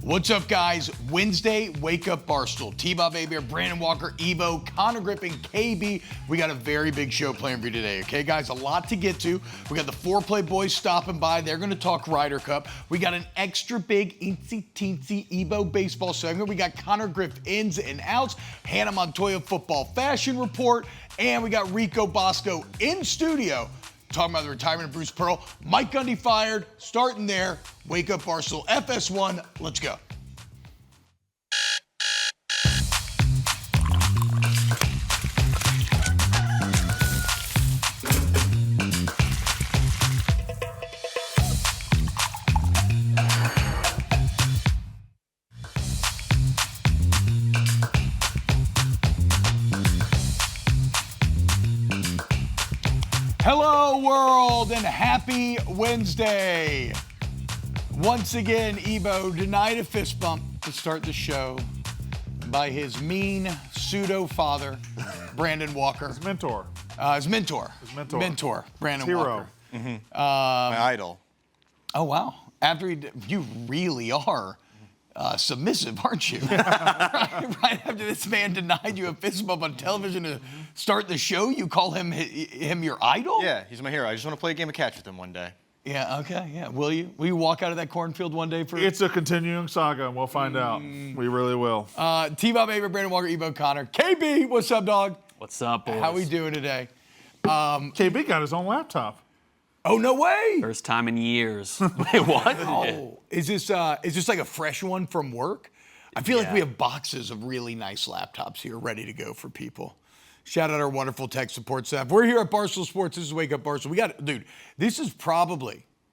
What's up, guys? Wednesday, Wake Up Barstool. T-Bob Hebert, Brandon Walker, Evo, Connor Griffin, KB. We got a very big show planned for you today, okay, guys? A lot to get to. We got the Foreplay boys stopping by. They're going to talk Ryder Cup. We got an extra big eensy-teensy Evo baseball segment. We got Connor Griff-Ins and Outs, Hannah Montoya football fashion report, and we got Rico Bosco in studio talking about the retirement of Bruce Pearl. Mike Gundy fired, starting there. Wake Up Barstool, FS1, let's go. Hello, world, and happy Wednesday. Once again, Evo denied a fist bump to start the show by his mean pseudo-father, Brandon Walker. His mentor. His mentor, Brandon hero. Walker. My idol. Oh, wow. You really are submissive, aren't you? right after this man denied you a fist bump on television to start the show, you call him your idol? Yeah, he's my hero. I just want to play a game of catch with him one day. Yeah, okay, yeah. Will you? Will you walk out of that cornfield one day for... It's a continuing saga, and we'll find out. We really will. T-Bob Hebert, Brandon Walker, Evo, Connor. KB, what's up, dog? What's up, boys? How we doing today? KB got his own laptop. Oh, no way! First time in years. Wait, what? Oh, is this like a fresh one from work? I feel like Yeah. we have boxes of really nice laptops here ready to go for people. Shout out our wonderful tech support staff. We're here at Barstool Sports. This is Wake Up Barstool. Dude, this is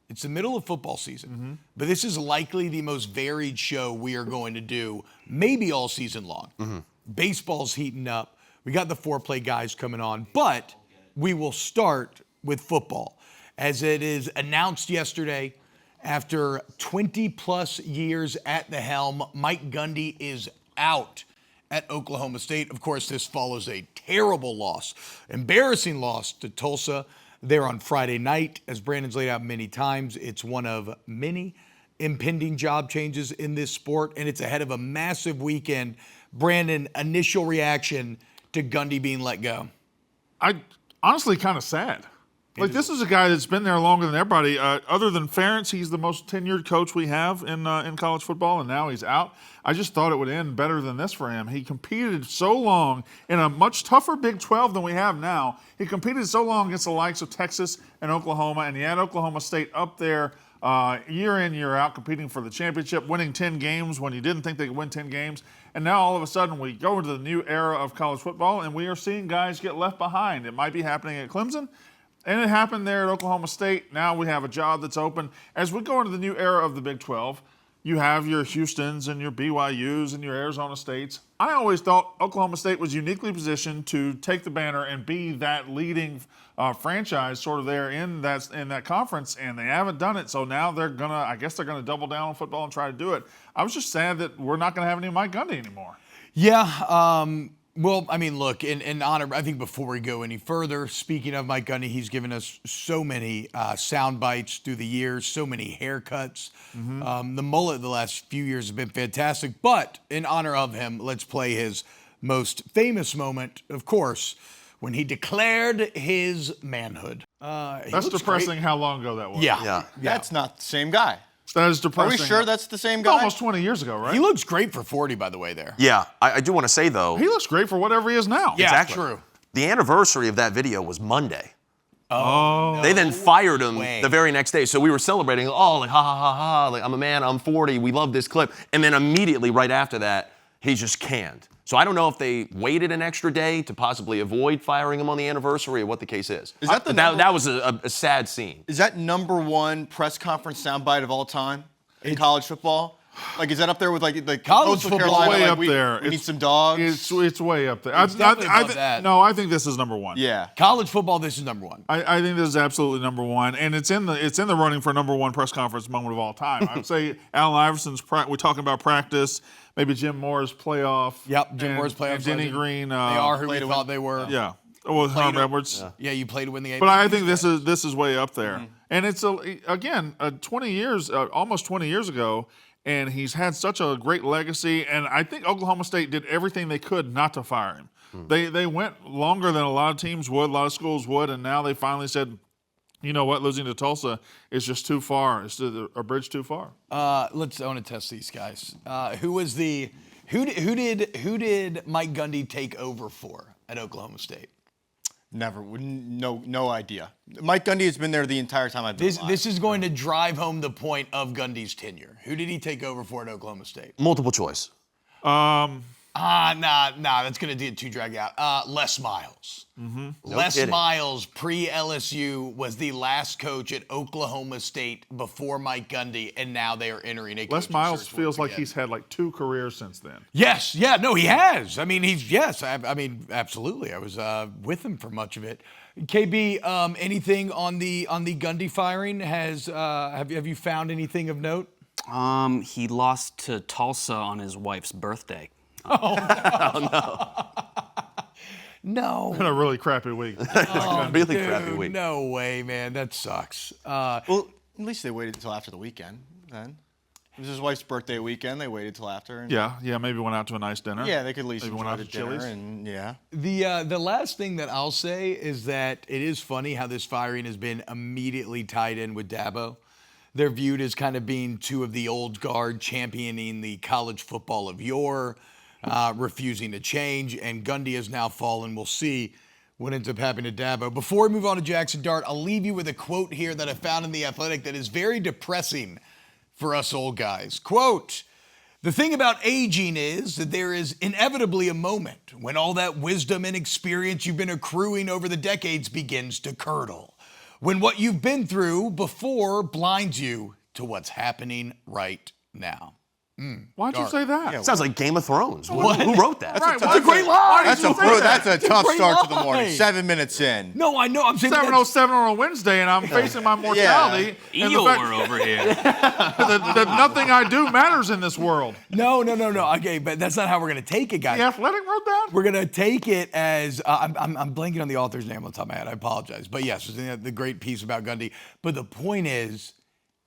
it's the middle of football season, but this is likely the most varied show we are going to do, maybe all season long. Baseball's heating up. We got the Foreplay guys coming on, but we will start with football. As it is announced yesterday, after 20-plus years at the helm, Mike Gundy is out at Oklahoma State. Of course, this follows a terrible loss, embarrassing loss to Tulsa there on Friday night. As Brandon's laid out many times, it's one of many impending job changes in this sport, and it's ahead of a massive weekend. Brandon, initial reaction to Gundy being let go? I honestly kind of sad. Like, this is a guy that's been there longer than everybody. Other than Ferentz, he's the most tenured coach we have in college football, and now he's out. I just thought it would end better than this for him. He competed so long in a much tougher Big 12 than we have now. He competed so long against the likes of Texas and Oklahoma, and he had Oklahoma State up there year in, year out, competing for the championship, winning 10 games when you didn't think they could win 10 games. And now all of a sudden we go into the new era of college football, and we are seeing guys get left behind. It might be happening at Clemson. And it happened there at Oklahoma State. Now we have a job that's open. As we go into the new era of the Big 12, you have your Houstons and your BYUs and your Arizona States. I always thought Oklahoma State was uniquely positioned to take the banner and be that leading franchise sort of there in that conference, and they haven't done it. So now I guess they're gonna double down on football and try to do it. I was just sad that we're not gonna have any Mike Gundy anymore. Yeah. Well, I mean, look, in honor, I think before we go any further, speaking of Mike Gundy, he's given us so many sound bites through the years, so many haircuts. The mullet the last few years have been fantastic. But in honor of him, let's play his most famous moment, of course, when he declared his manhood. That's depressing. Great. How long ago that was. Yeah. That's not the same guy. That is depressing. Are we sure that's the same guy? Almost 20 years ago, right? He looks great for 40, by the way, there. Yeah, I do want to say, though. He looks great for whatever he is now. Yeah, Exactly. true. The anniversary of that video was Monday. Oh. They then fired him way. the very next day. So we were celebrating, like, ha, ha, ha, ha. Like, I'm a man, I'm 40, we love this clip. And then immediately right after that, he's just canned. So I don't know if they waited an extra day to possibly avoid firing him on the anniversary or what the case is. Is that that was a sad scene. Is that #1 press conference soundbite of all time in college football? Like, is that up there with like College Coastal football? Carolina? Way like, up we, there. We need some dogs. It's way up there. It's definitely above that. No, I think this is #1. Yeah. College football, this is #1. I think this is absolutely #1, and it's in the running for #1 press conference moment of all time. I'd say Allen Iverson's. We're talking about practice. Maybe Jim Moore's playoff. Yep, Jim Moore's playoff. And Denny legend. Green. They are who we played to thought they were. Yeah. Well, Herm Edwards. Yeah, you played to win the game. But I think this is way up there, and it's almost 20 years ago, and he's had such a great legacy. And I think Oklahoma State did everything they could not to fire him. They went longer than a lot of teams would, a lot of schools would, and now they finally said, you know what, losing to Tulsa is just too far. It's a bridge too far. I want to test these guys. Who did Mike Gundy take over for at Oklahoma State? Never. No idea. Mike Gundy has been there the entire time I've been alive. This is going to drive home the point of Gundy's tenure. Who did he take over for at Oklahoma State? Multiple choice. Nah, that's going to too drag out. Les Miles. No Les kidding. Miles, pre-LSU, was the last coach at Oklahoma State before Mike Gundy, and now they are entering a Les coaching Miles search feels once like again. he's had like 2 careers since then. Yes, yeah, no, he has. I mean, absolutely. I was with him for much of it. KB, anything on the Gundy firing? Have you found anything of note? He lost to Tulsa on his wife's birthday. No. Been a really crappy week. Really crappy week. No way, man. That sucks. Well, at least they waited until after the weekend then. It was his wife's birthday weekend. They waited till after. And Yeah, maybe went out to a nice dinner. Yeah, they could at least Maybe enjoy went out the to dinner Chili's. and yeah. The last thing that I'll say is that it is funny how this firing has been immediately tied in with Dabo. They're viewed as kind of being two of the old guard championing the college football of yore, refusing to change, and Gundy has now fallen. We'll see what ends up happening to Dabo. Before we move on to Jaxson Dart, I'll leave you with a quote here that I found in The Athletic that is very depressing for us old guys. Quote, "The thing about aging is that there is inevitably a moment when all that wisdom and experience you've been accruing over the decades begins to curdle. When what you've been through before blinds you to what's happening right now." Why'd you say that? Sounds like Game of Thrones. Who wrote that? That's a great line. That's a tough great start to the line. morning. 7 minutes in. No, I know. I'm saying 7:07 on a Wednesday, and I'm facing my mortality. And the Eeyore fact over here. that nothing I do matters in this world. No. Okay, but that's not how we're going to take it, guys. The Athletic wrote that? We're going to take it as, I'm blanking on the author's name on the top of my head. I apologize. But yes, it's the great piece about Gundy. But the point is,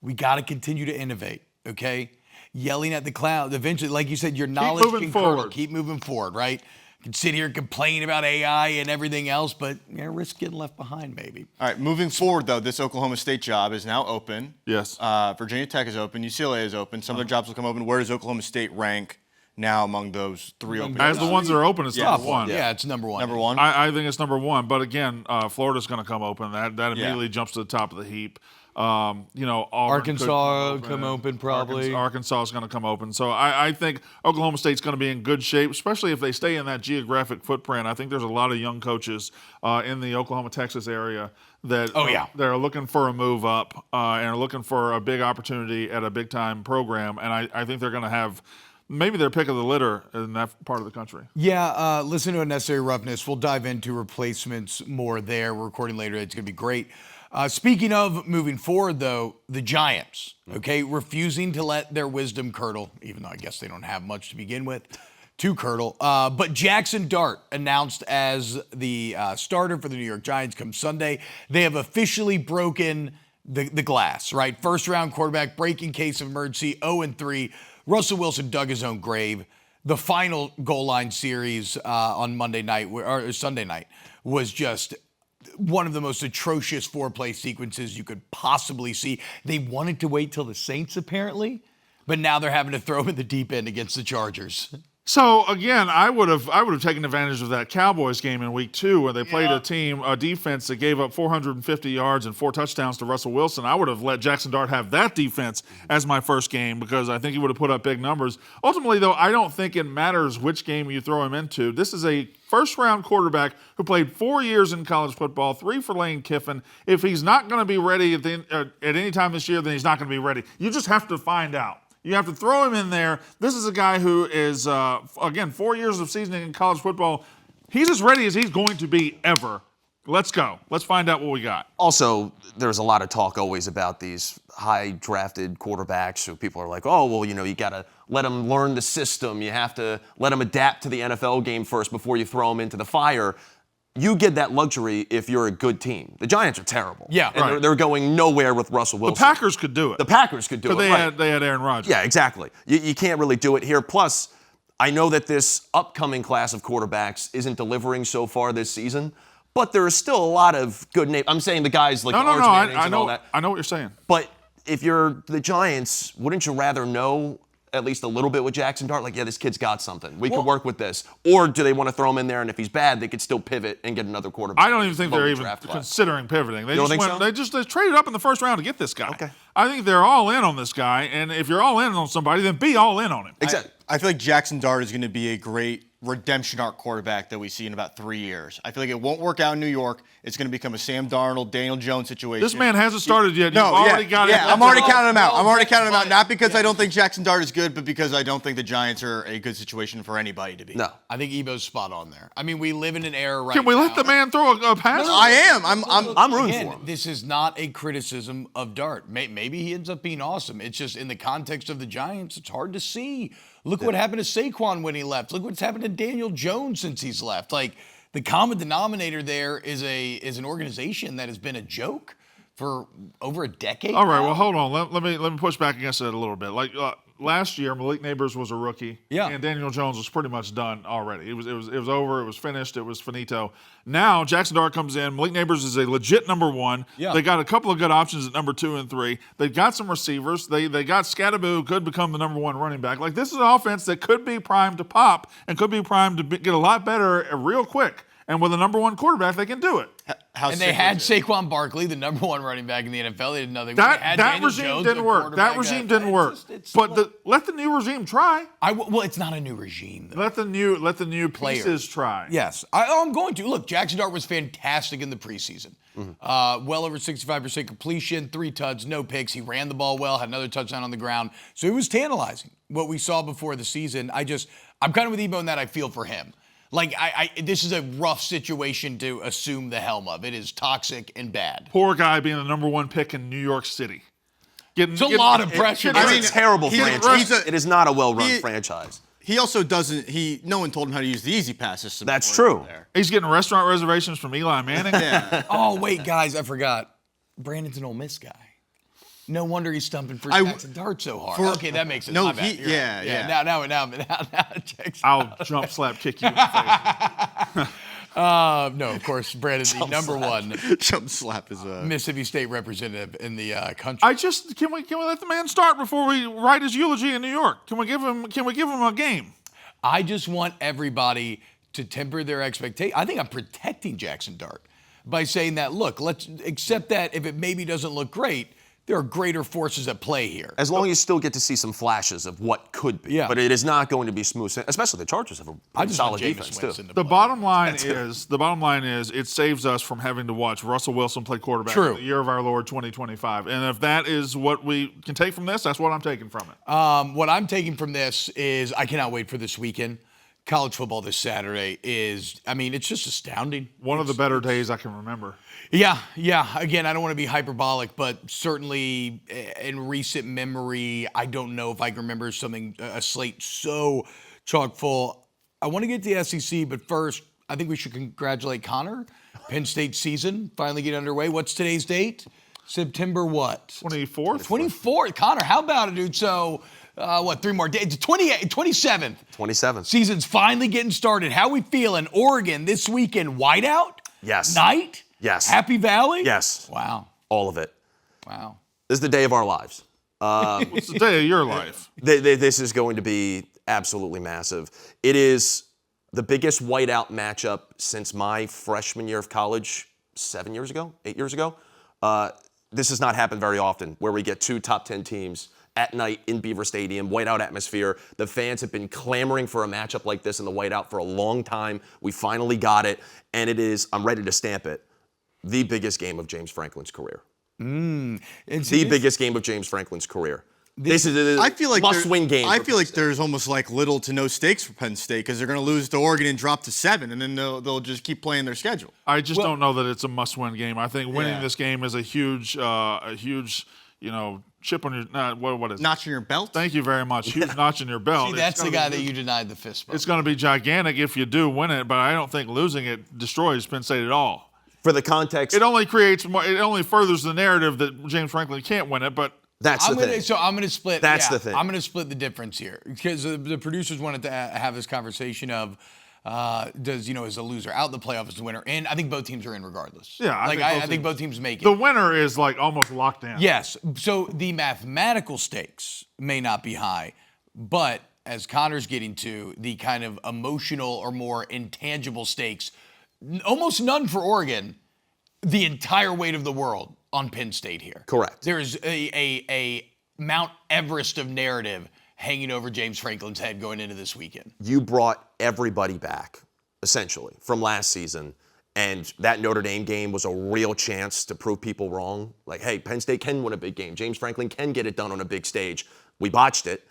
we got to continue to innovate, okay? Yelling at the clouds. Eventually, like you said, your knowledge moving can curdle. forward. Keep moving forward, right? You can sit here and complain about AI and everything else, but risk getting left behind, maybe. All right, moving forward, though, this Oklahoma State job is now open. Yes. Virginia Tech is open. UCLA is open. Some other jobs will come open. Where does Oklahoma State rank now among those 3 open As jobs? the ones that are open, it's Yeah. number one. Yeah, it's number one. Number one? I think it's number one. But again, Florida's going to come open. That immediately jumps to the top of the heap. Auburn Arkansas could come open probably. Arkansas is going to come open. So I think Oklahoma State's going to be in good shape, especially if they stay in that geographic footprint. I think there's a lot of young coaches in the Oklahoma, Texas area that they're looking for a move up and are looking for a big opportunity at a big-time program. And I think they're going to have maybe their pick of the litter in that part of the country. Yeah, listen to Unnecessary Roughness. We'll dive into replacements more there. We're recording later. It's going to be great. Speaking of moving forward, though, the Giants, okay, refusing to let their wisdom curdle, even though I guess they don't have much to begin with, to curdle. But Jaxson Dart announced as the starter for the New York Giants come Sunday. They have officially broken the glass, right? First-round quarterback, breaking case of emergency, 0-3. Russell Wilson dug his own grave. The final goal line series on Monday night, or Sunday night, was just one of the most atrocious foreplay sequences you could possibly see. They wanted to wait till the Saints, apparently, but now they're having to throw him in the deep end against the Chargers. So again, I would have taken advantage of that Cowboys game in week 2 where they played a defense that gave up 450 yards and 4 touchdowns to Russell Wilson. I would have let Jaxson Dart have that defense as my first game because I think he would have put up big numbers. Ultimately, though, I don't think it matters which game you throw him into. This is a first-round quarterback who played 4 years in college football, 3 for Lane Kiffin. If he's not going to be ready at any time this year, then he's not going to be ready. You just have to find out. You have to throw him in there. This is a guy who is, again, 4 years of seasoning in college football. He's as ready as he's going to be ever. Let's go. Let's find out what we got. Also, there's a lot of talk always about these high-drafted quarterbacks who people are like, oh, well, you got to let them learn the system. You have to let them adapt to the NFL game first before you throw them into the fire. you get that luxury if you're a good team. The Giants are terrible. Yeah, and right. they're going nowhere with Russell The Wilson. Packers could do it. The Packers could do it. But right. they had Aaron Rodgers. Yeah, exactly. You can't really do it here. Plus, I know that this upcoming class of quarterbacks isn't delivering so far this season, but there are still a lot of good names. I'm saying the guys like No, Arch Mannings I and all know. that. I know what you're saying. But if you're the Giants, wouldn't you rather know at least a little bit with Jaxson Dart? Like, yeah, this kid's got something. We could work with this. Or do they want to throw him in there, and if he's bad, they could still pivot and get another quarterback? I don't even think Lower they're even draft class. considering pivoting. They You don't just think went. so? They traded up in the first round to get this guy. Okay. I think they're all in on this guy, and if you're all in on somebody, then be all in on him. Exactly. I feel like Jaxson Dart is going to be a great redemption arc quarterback that we see in about 3 years. I feel like it won't work out in New York. It's going to become a Sam Darnold, Daniel Jones situation. This man hasn't started yet. No, You've already got him. I'm already counting him out. No, I'm already but- counting him out. but- Not because I don't think Jaxson Dart is good, but because I don't think the Giants are a good situation for anybody to be. No. I think Ebo's spot on there. I mean, we live in an era right now. Can we let the man throw a pass? I am. I'm rooting Again, for him. this is not a criticism of Dart. Maybe he ends up being awesome. It's just in the context of the Giants, it's hard to see. Look what happened to Saquon when he left. Look what's happened to Daniel Jones since he's left. Like, the common denominator there is an organization that has been a joke for over a decade. All right. now. Well, hold on. Let me push back against that a little bit. Like last year, Malik Neighbors was a rookie. Yeah. And Daniel Jones was pretty much done already. It was over. It was finished. It was finito. Now Jaxson Dart comes in. Malik Neighbors is a legit number one. Yeah. They got a couple of good options at number 2 and 3. They've got some receivers. They got Scattaboo, who could become the number 1 running back. Like, this is an offense that could be primed to pop and could be primed to get a lot better real quick. And with a number 1 quarterback, they can do it. And they had Saquon Barkley, the number 1 running back in the NFL. They did nothing. That regime didn't work. That regime didn't work. But let the new regime try. Well, it's not a new regime, though. Let the new pieces try. Yes, I'm going to. Look, Jaxson Dart was fantastic in the preseason. Well over 65% completion, 3 touchdowns, no picks. He ran the ball well, had another touchdown on the ground. So it was tantalizing what we saw before the season. I'm kind of with Ebo in that I feel for him. Like, this is a rough situation to assume the helm of. It is toxic and bad. Poor guy being the number 1 pick in New York City. It's a lot of pressure. It's a terrible he's a- franchise. he's a- It is not a well-run he- franchise. He also doesn't. No one told him how to use the easy pass system. That's before he true. was there. He's getting restaurant reservations from Eli Manning. Yeah. Oh, wait, guys, I forgot. Brandon's an Ole Miss guy. No wonder he's stumping for I- Jaxson Dart so hard. Okay, that makes sense. No, My bad. he- You're right. yeah. Now, Jaxson. I'll jump slap kick you in the face. No, of course, Brandon's the number 1 Jump slap is a. Mississippi State representative in the country. Can we let the man start before we write his eulogy in New York? Can we give him a game? I just want everybody to temper their expectations. I think I'm protecting Jaxson Dart by saying that, look, let's accept that if it maybe doesn't look great, there are greater forces at play here. As long as you still get to see some flashes of what could be. Yeah. But it is not going to be smooth, especially the Chargers have a I pretty just solid want Jameis defense, too. Winston to The play. bottom line is it saves us from having to watch Russell Wilson play quarterback True. in the year of our Lord 2025. And if that is what we can take from this, that's what I'm taking from it. What I'm taking from this is I cannot wait for this weekend. College football this Saturday it's just astounding. One of the better days I can remember. Yeah. Again, I don't want to be hyperbolic, but certainly in recent memory, I don't know if I can remember a slate so chock full. I want to get to the SEC, but first, I think we should congratulate Connor. Penn State season finally get underway. What's today's date? September what? 24th? 24th. Connor, how about it, dude? So, 3 more days? 27th. 27th. Season's finally getting started. How we feeling? Oregon this weekend, whiteout? Yes. Night? Yes. Happy Valley? Yes. Wow. All of it. Wow. This is the day of our lives. What's the day of your life? This is going to be absolutely massive. It is the biggest whiteout matchup since my freshman year of college 8 years ago. This has not happened very often, where we get 2 top 10 teams at night in Beaver Stadium, whiteout atmosphere. The fans have been clamoring for a matchup like this in the whiteout for a long time. We finally got it, and it is, I'm ready to stamp it, the biggest game of James Franklin's career. The biggest game of James Franklin's career. This is I feel like must-win game. I for feel Penn like State. there's almost like little to no stakes for Penn State because they're going to lose to Oregon and drop to 7, and then they'll just keep playing their schedule. I just don't know that it's a must-win game. I think winning Yeah. this game is a huge chip on your what is it? Notch in your belt. Thank you very much. Huge notch in your belt. See, that's the guy that you denied the fist bump. It's going to be gigantic if you do win it, but I don't think losing it destroys Penn State at all. For the context, It only creates more. It only furthers the narrative that James Franklin can't win it, but. that's the thing. So I'm going to split. That's the thing. I'm going to split the difference here because the producers wanted to have this conversation of is a loser out the playoff as the winner, and I think both teams are in regardless. Yeah, I think both teams make it. The winner is like almost locked in. Yes. So the mathematical stakes may not be high, but as Connor's getting to, the kind of emotional or more intangible stakes, almost none for Oregon, the entire weight of the world on Penn State here. Correct. There's a Mount Everest of narrative hanging over James Franklin's head going into this weekend. You brought everybody back, essentially, from last season. And that Notre Dame game was a real chance to prove people wrong. Like, hey, Penn State can win a big game. James Franklin can get it done on a big stage. We botched it.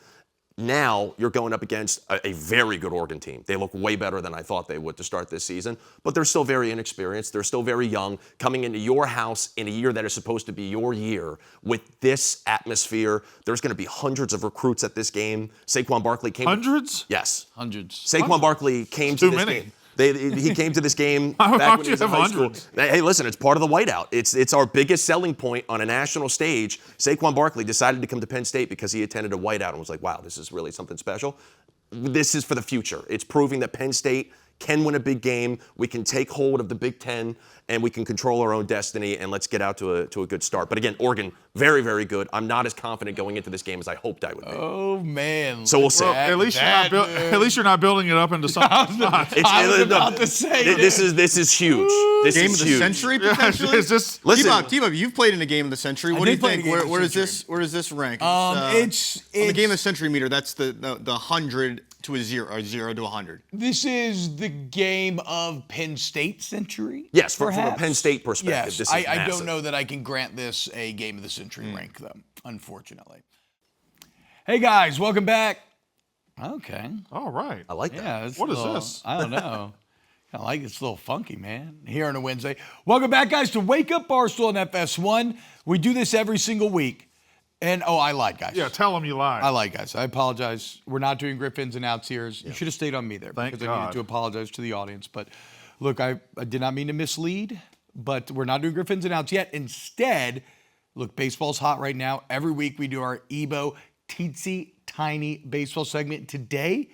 Now you're going up against a very good Oregon team. They look way better than I thought they would to start this season, but they're still very inexperienced. They're still very young, coming into your house in a year that is supposed to be your year with this atmosphere. There's going to be hundreds of recruits at this game. Saquon Barkley came. Hundreds? Yes. Hundreds. Saquon Barkley came to Too this many. game. He came to this game Why back would when he you was in have high school. hundreds? Hey, listen, it's part of the whiteout. It's our biggest selling point on a national stage. Saquon Barkley decided to come to Penn State because he attended a whiteout and was like, wow, this is really something special. This is for the future. It's proving that Penn State can win a big game. We can take hold of the Big Ten, and we can control our own destiny, and let's get out to a good start. But again, Oregon, very, very good. I'm not as confident going into this game as I hoped I would be. Oh, man. So we'll see. Well, at least you're not building it up into something. I was about to say this is huge. This Game is of the huge. century potentially. Is this? Listen, T-Bob, you've played in a game of the century. What do you did play in think? a game of the Where does century. this rank? It's on the game of the century meter. That's the 100 to a 0, or 0 to 100. This is the game of Penn State century. Yes, from a perhaps? Penn State perspective, Yes, this is I massive. don't know that I can grant this a game of the century rank, though, unfortunately. Hey, guys, welcome back. Okay. All right. I like that. Yeah. It's What a is little- this? I don't know. I like it's a little funky, man. Here on a Wednesday. Welcome back, guys, to Wake Up Barstool on FS1. We do this every single week. And, I lied, guys. Yeah, tell them you lied. I lied, guys. I apologize. We're not doing Griff-Ins and Outs here. You should have stayed on me there. Thank because I God. needed to apologize to the audience. But, look, I did not mean to mislead, but we're not doing Griff-Ins and Outs yet. Instead, look, baseball's hot right now. Every week we do our EBO teensy tiny baseball segment. Today,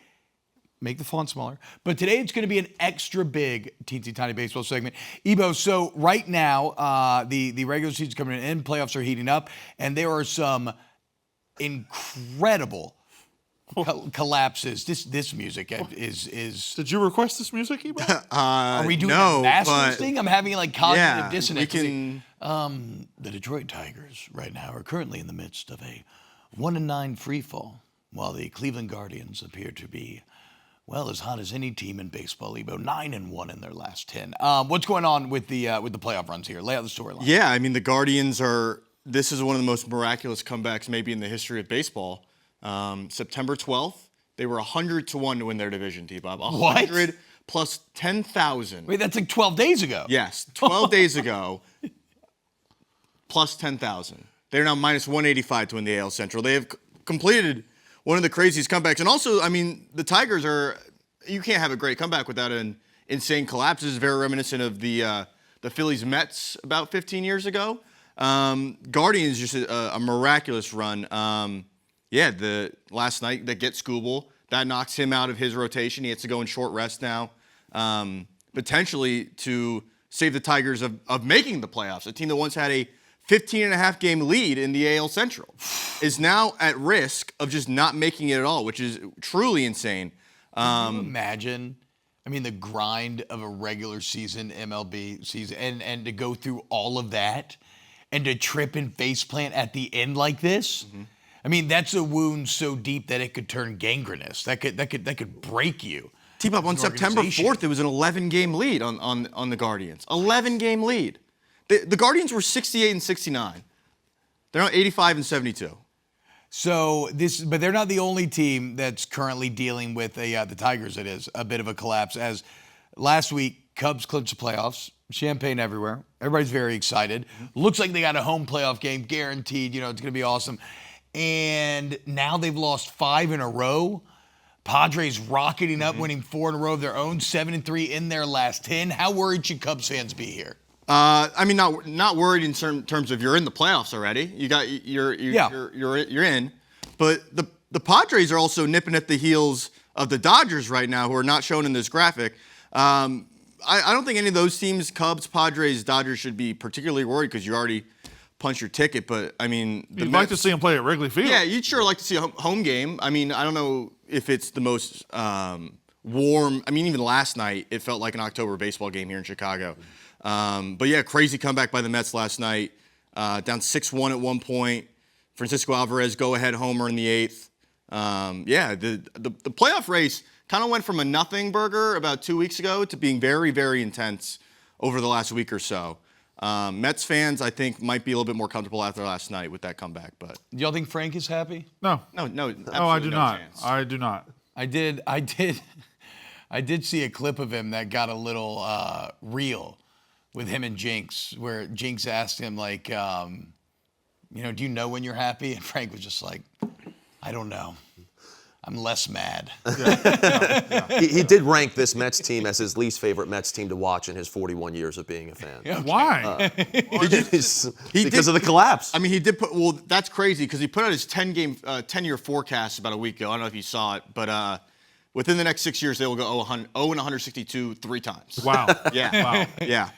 make the font smaller. But today it's going to be an extra big teensy tiny baseball segment. Ebo, so right now, the regular season's coming in, playoffs are heating up, and there are some incredible collapses. This music is. Did you request this music, Ebo? Are we doing no, a masters but- thing? I'm having like cognitive Yeah, dissonance. we can. The Detroit Tigers right now are currently in the midst of a 1-9 free fall, while the Cleveland Guardians appear to be, well, as hot as any team in baseball. Ebo 9-1 in their last 10. What's going on with the playoff runs here? Lay out the storyline. Yeah, I mean the Guardians are. This is one of the most miraculous comebacks maybe in the history of baseball. September 12th, they were 100-1 to win their division. T-Bob, 100 plus 10,000. Wait, that's like 12 days ago. Yes, 12 days ago, plus 10,000. They're now minus 185 to win the AL Central. They have completed one of the craziest comebacks. And also, I mean, the Tigers are, you can't have a great comeback without an insane collapse. This is very reminiscent of the Phillies Mets about 15 years ago. Guardians, just a miraculous run. The last night, they get Scooble. That knocks him out of his rotation. He has to go in short rest now. Potentially to save the Tigers of making the playoffs. A team that once had a 15.5 game lead in the AL Central is now at risk of just not making it at all, which is truly insane. Can you imagine? I mean, the grind of a regular season MLB season, and to go through all of that, and to trip and faceplant at the end like this. Mm-hmm. I mean, that's a wound so deep that it could turn gangrenous. That could break you. T-Bob, on As an September organization. 4th, it was an 11-game lead on the Guardians. 11-game lead. The Guardians were 68-69. They're now 85-72. So but they're not the only team that's currently dealing with the Tigers. It is a bit of a collapse. As last week, Cubs clinched the playoffs. Champagne everywhere. Everybody's very excited. Looks like they got a home playoff game guaranteed. You know, it's going to be awesome. And now they've lost 5 in a row. Padres rocketing up, winning 4 in a row of their own, 7-3 in their last 10. How worried should Cubs fans be here? I mean, not worried in terms of you're in the playoffs already. You're in. But the Padres are also nipping at the heels of the Dodgers right now, who are not shown in this graphic. I don't think any of those teams, Cubs, Padres, Dodgers, should be particularly worried because you already punched your ticket. But I mean, you'd like to see them play at Wrigley Field. Yeah, you'd sure like to see a home game. I mean, I don't know if it's the most warm. I mean, even last night it felt like an October baseball game here in Chicago. But yeah, crazy comeback by the Mets last night. Down 6-1 at one point. Francisco Alvarez go-ahead homer in the 8th. Yeah, the playoff race kind of went from a nothing burger about 2 weeks ago to being very, very intense over the last week or so. Mets fans, I think, might be a little bit more comfortable after last night with that comeback. But Do y'all think Frank is happy? No. no, I do not. Chance. I do not. I did see a clip of him that got a little real with him and Jinx, where Jinx asked him, like, do you know when you're happy? And Frank was just like, I don't know. I'm less mad. He did rank this Mets team as his least favorite Mets team to watch in his 41 years of being a fan. Yeah. Why? Because of the collapse. I mean, he did put. Well, that's crazy because he put out his 10-year forecast about a week ago. I don't know if you saw it, but within the next 6 years, they will go 0-162 3 times. Wow. Yeah. Wow. Yeah.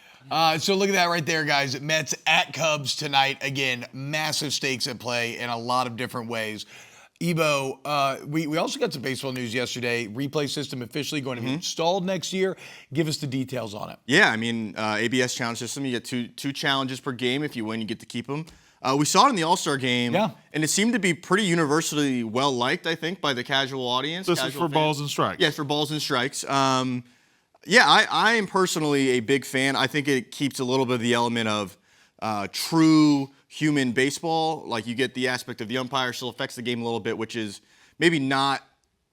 So look at that right there, guys. Mets at Cubs tonight. Again, massive stakes at play in a lot of different ways. Ebo, we also got some baseball news yesterday. Replay system officially going to be installed next year. Give us the details on it. Yeah, I mean, ABS challenge system, you get two challenges per game. If you win, you get to keep them. We saw it in the All-Star game, and it seemed to be pretty universally well-liked, I think, by the casual audience. This is for balls and strikes. Yeah, for balls and strikes. Yeah, I am personally a big fan. I think it keeps a little bit of the element of true human baseball. Like, you get the aspect of the umpire still affects the game a little bit, which is maybe not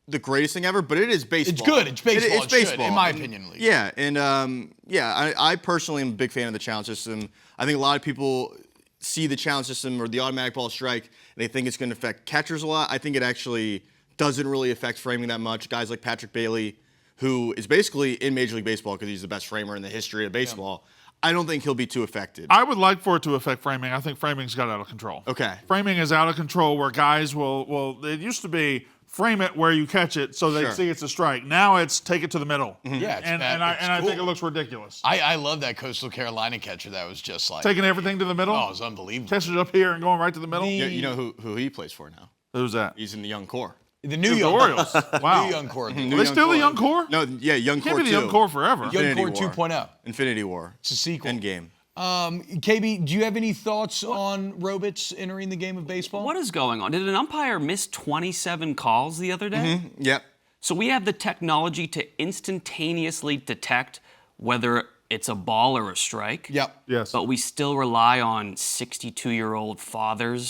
the greatest thing ever, but it is baseball. It's good. It's baseball. It's baseball, good, in my opinion, at least. Yeah, and I personally am a big fan of the challenge system. I think a lot of people see the challenge system or the automatic ball strike, and they think it's going to affect catchers a lot. I think it actually doesn't really affect framing that much. Guys like Patrick Bailey, who is basically in Major League Baseball because he's the best framer in the history of baseball, I don't think he'll be too affected. I would like for it to affect framing. I think framing's got out of control. Okay. Framing is out of control where guys will it used to be frame it where you catch it so they Sure. see it's a strike. Now it's take it to the middle. Yeah, it's and bad. I It's think it cool. looks ridiculous. I love that Coastal Carolina catcher that was just like, Taking everything to the middle, oh, it was unbelievable. catching it up here and going right to the middle. You know who he plays for now? Who's that? He's in the young core. The new The young Orioles. Wow. New young core. Are they still the young core? No, yeah, young Can't core be the 2. young core forever. Young Infinity Core War. 2.0. Infinity War. It's a sequel. Endgame. KB, do you have any thoughts on Robits entering the game of baseball? What is going on? Did an umpire miss 27 calls the other day? Yep. So we have the technology to instantaneously detect whether it's a ball or a strike. Yep. Yes. But we still rely on 62-year-old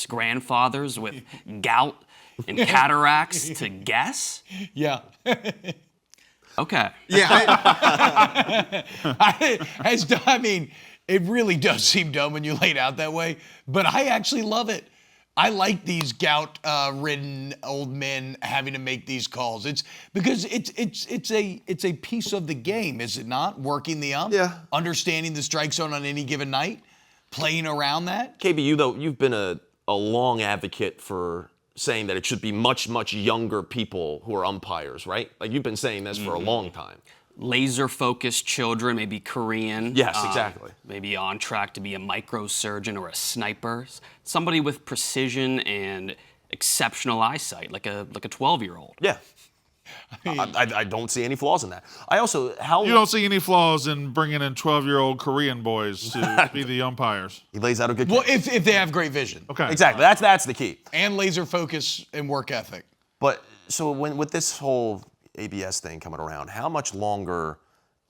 grandfathers with gout and cataracts to guess? Yeah. Okay. Yeah. I mean, it really does seem dumb when you lay it out that way, but I actually love it. I like these gout-ridden old men having to make these calls. It's because it's a piece of the game, is it not? Working the ump, Yeah. understanding the strike zone on any given night, playing around that. KB, you've been a long advocate for saying that it should be much, much younger people who are umpires, right? Like, you've been saying this for a long time. Laser-focused children, maybe Korean. Yes, exactly. Maybe on track to be a microsurgeon or a sniper. Somebody with precision and exceptional eyesight, like a 12-year-old. Yeah. I don't see any flaws in that. I also, You don't see any flaws in bringing in 12-year-old Korean boys to be the umpires. he lays out a good Well, case. if they have great vision Okay. Exactly. That's the key. and laser focus and work ethic. But so with this whole ABS thing coming around, how much longer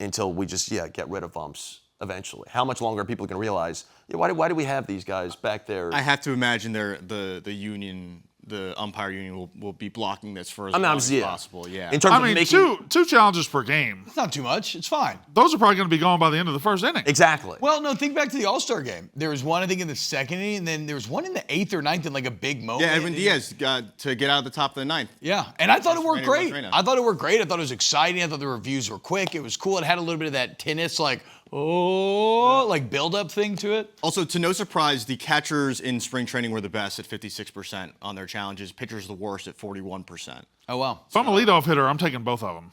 until we just get rid of umps eventually? How much longer are people going to realize, why do we have these guys back there? I have to imagine the union the umpire union will be blocking this for as long as possible. Yeah. In terms I of mean, making two challenges per game. It's not too much. It's fine. Those are probably going to be gone by the end of the first inning. exactly. Well, no, think back to the All-Star game. There was one, I think, in the second inning, and then there was one in the 8th or 9th in like a big moment. Yeah, Edwin Diaz got to get out of the top of the 9th. Yeah, and I thought it worked great. Rosarena. I thought it worked great. I thought it was exciting. I thought the reviews were quick. It was cool. It had a little bit of that tennis, like, like build-up thing to it. Also, to no surprise, the catchers in spring training were the best at 56% on their challenges. Pitchers the worst at 41%. Oh, wow. If I'm a leadoff hitter, I'm taking both of them.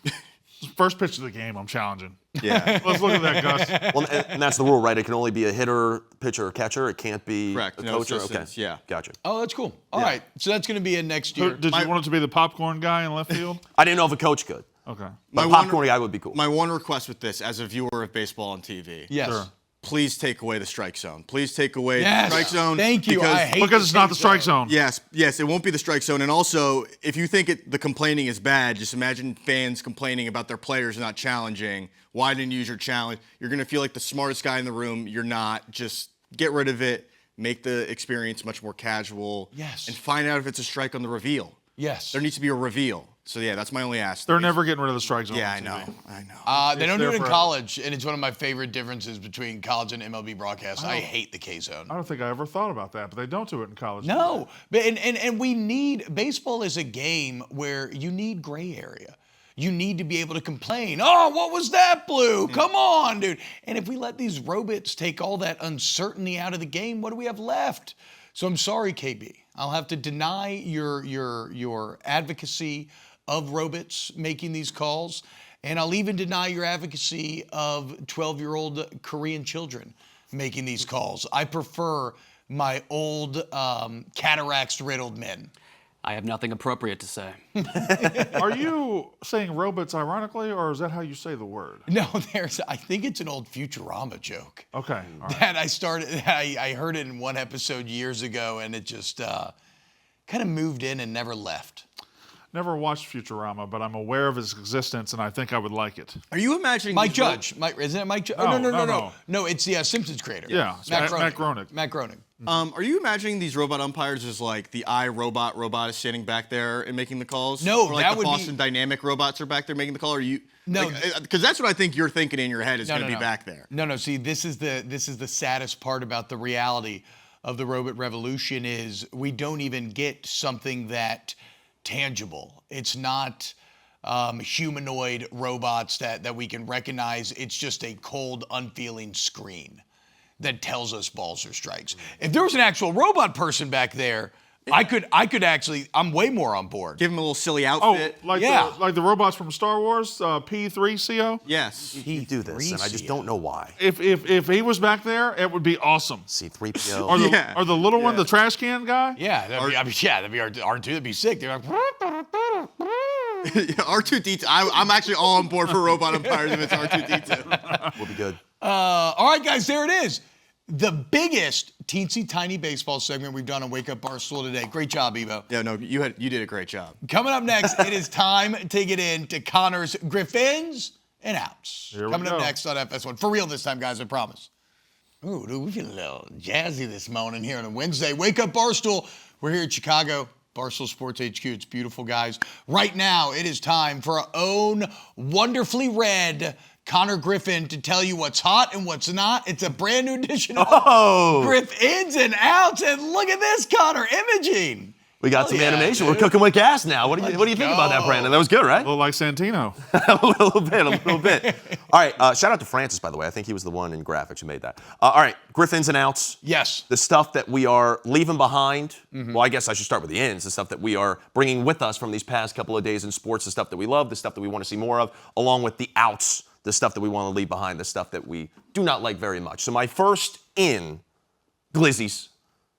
First pitch of the game, I'm challenging. Yeah. Let's look at that, Gus. Well, and that's the rule, right? It can only be a hitter, pitcher, or catcher. It can't be Correct. a No coach. Okay, assistants, yeah. Gotcha. Oh, that's cool. All right, so that's going to be in next year. Did you want it to be the popcorn guy in left field? I didn't know if a coach could. Okay. But My popcorn one- guy would be cool. My one request with this, as a viewer of baseball on TV, Yes. Sure. please take away the strike zone. Please take away Yes. the strike zone. Thank you. Because, I hate Because it's not the strike zone. Yes, it won't be the strike zone. And also, if you think the complaining is bad, just imagine fans complaining about their players not challenging. Why didn't you use your challenge? You're going to feel like the smartest guy in the room. You're not. Just get rid of it. Make the experience much more casual. Yes. And find out if it's a strike on the reveal. Yes. There needs to be a reveal. So, yeah, that's my only ask. They're never getting rid of the strike zone. Yeah, on I TV. know. I know. They don't do there it in forever. college, and it's one of my favorite differences between college and MLB broadcasts. I hate the K zone. I don't think I ever thought about that, but they don't do it in college. No, but and we need baseball is a game where you need gray area. You need to be able to complain. Oh, what was that, Blue? Come on, dude. And if we let these robots take all that uncertainty out of the game, what do we have left? So I'm sorry, KB. I'll have to deny your advocacy of robots making these calls, and I'll even deny your advocacy of 12-year-old Korean children making these calls. I prefer my old cataracts-riddled men. I have nothing appropriate to say. Are you saying robots ironically, or is that how you say the word? No, I think it's an old Futurama joke. Okay. All right. That I heard it in one episode years ago, and it just kind of moved in and never left. Never watched Futurama, but I'm aware of its existence, and I think I would like it. Are you imagining Mike these Judge. Isn't it Mike Judge? Oh, No, no. no. No, it's the Simpsons creator. Yeah, it's Matt Groening. Matt Groening. Are you imagining these robot umpires as like the robot is standing back there and making the calls? No, or like that the would be- Boston Dynamic robots are back there making the call? Or you? No. Because that's what I think you're thinking in your head is going to be back there. No. See, this is the saddest part about the reality of the robot revolution is we don't even get something that tangible. It's not humanoid robots that we can recognize. It's just a cold, unfeeling screen that tells us balls or strikes. If there was an actual robot person back there, I could actually. I'm way more on board. Give him a little silly Oh, outfit. like the robots from Star Wars, P3CO? Yes. You do this, and I just don't know why. If he was back there, it would be awesome. C-3PO. Or the little one, the trash can guy? Yeah, that'd be R2. That'd be sick. They're like, R2D2. I'm actually all on board for robot umpires if it's R2D2. Will be good. all right, guys, there it is. The biggest teensy tiny baseball segment we've done on Wake Up Barstool today. Great job, Evo. Yeah, no, you did a great job. Coming up next, it is time to get into Connor's Griff-Ins and Outs. Here we Coming up go. next on FS1. For real this time, guys, I promise. Ooh, dude, we feel a little jazzy this morning here on a Wednesday. Wake Up Barstool. We're here at Chicago. Barstool Sports HQ. It's beautiful, guys. Right now, it is time for our own wonderfully red Connor Griffin to tell you what's hot and what's not. It's a brand new edition of Griff-Ins and Outs. And look at this, Connor, imaging. We got some animation. We're cooking with gas now. What do you think about that, Brandon? That was good, right? A little like Santino. a little bit. All right, shout out to Francis, by the way. I think he was the one in graphics who made that. All right, Griff-Ins and Outs. Yes. The stuff that we are leaving behind. Well, I guess I should start with the ins. The stuff that we are bringing with us from these past couple of days in sports. The stuff that we love. The stuff that we want to see more of. Along with the outs. The stuff that we want to leave behind. The stuff that we do not like very much. So my first in, glizzies.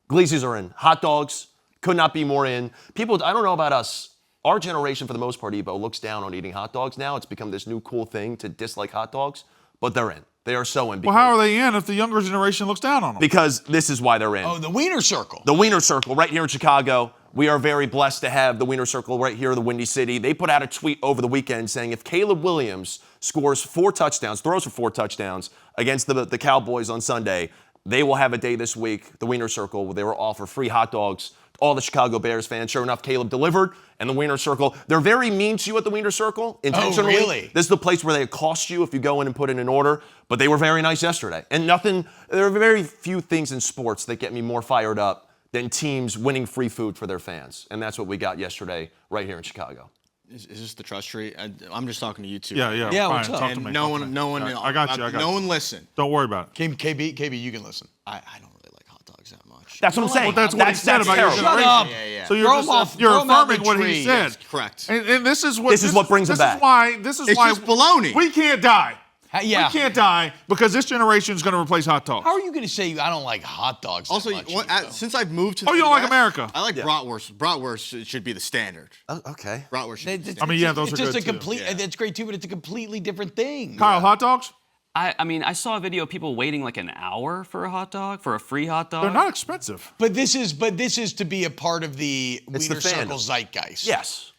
Glizzies are in. Hot dogs. Could not be more in. People, I don't know about us. Our generation, for the most part, Ebo, looks down on eating hot dogs now. It's become this new cool thing to dislike hot dogs, but they're in. They are so in. Well, how are they in if the younger generation looks down on them? Because this is why they're in. Oh, the Wiener Circle. The Wiener Circle, right here in Chicago. We are very blessed to have the Wiener Circle right here in the Windy City. They put out a tweet over the weekend saying if Caleb Williams throws for 4 touchdowns against the Cowboys on Sunday, they will have a day this week, the Wiener Circle, where they will offer free hot dogs all the Chicago Bears fans. Sure enough, Caleb delivered, and the Wiener Circle. They're very mean to you at the Wiener Circle, intentionally. Oh, really? This is the place where they accost you if you go in and put in an order. But they were very nice yesterday. And there are very few things in sports that get me more fired up than teams winning free food for their fans. And that's what we got yesterday right here in Chicago. Is this the trust tree? I'm just talking to you two. Yeah. Yeah, Fine, what's up? talk to And me, no talk to one, me. no one. I got you. No one listen. Don't worry about it. KB, you can listen. I don't really like hot dogs that much. That's what I'm saying. Well, that's what he said about your terrible. Shut generation. up. Yeah. So you're Throw 'em off- you're throw 'em out affirming the what tree. he said. Yes, correct. And this is what brings him back. This is It's why just baloney. We can't die. Yeah. We can't die because this generation is going to replace hot dogs. How are you going to say I don't like hot dogs? Also, that much, Rico? since I've moved to Oh, the you don't like Midwest, America? I like bratwurst. Bratwurst should be the standard. Oh, okay. Bratwurst should be the It's standard. yeah, those it's are just good, a too. complete. Yeah. That's great too, but it's a completely different thing. Kyle, hot dogs? I mean, I saw a video of people waiting like an hour for a hot dog, for a free hot dog. They're not expensive. But this is to be a part of the It's the Wiener Circle fandom. zeitgeist. Yes.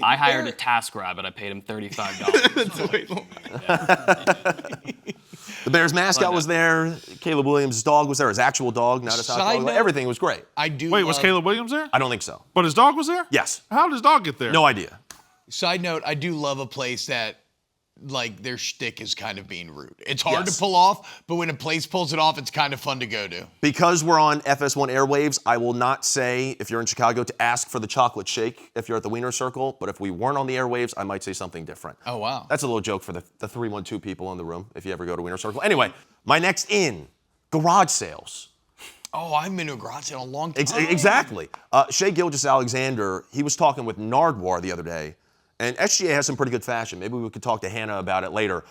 I hired a TaskRabbit. I paid him $35. The Bears mascot was there. Caleb Williams' dog was there. His actual dog, not his hot Side dog. note- Everything was great. I do. Wait, was love- Caleb Williams there? I don't think so. But his dog was there? Yes. How did his dog get there? No idea. Side note: I do love a place that, like, their shtick is kind of being rude. It's hard Yes. to pull off, but when a place pulls it off, it's kind of fun to go to. Because we're on FS1 airwaves, I will not say, if you're in Chicago, to ask for the chocolate shake if you're at the Wiener Circle. But if we weren't on the airwaves, I might say something different. Oh, wow. That's a little joke for the 312 people in the room if you ever go to Wiener Circle. Anyway, my next in, garage sales. Oh, I haven't been to a garage sale in a long time. Exactly. Shea Gilgeous-Alexander, he was talking with Nardwuar the other day, and SGA has some pretty good fashion. Maybe we could talk to Hannah about it later.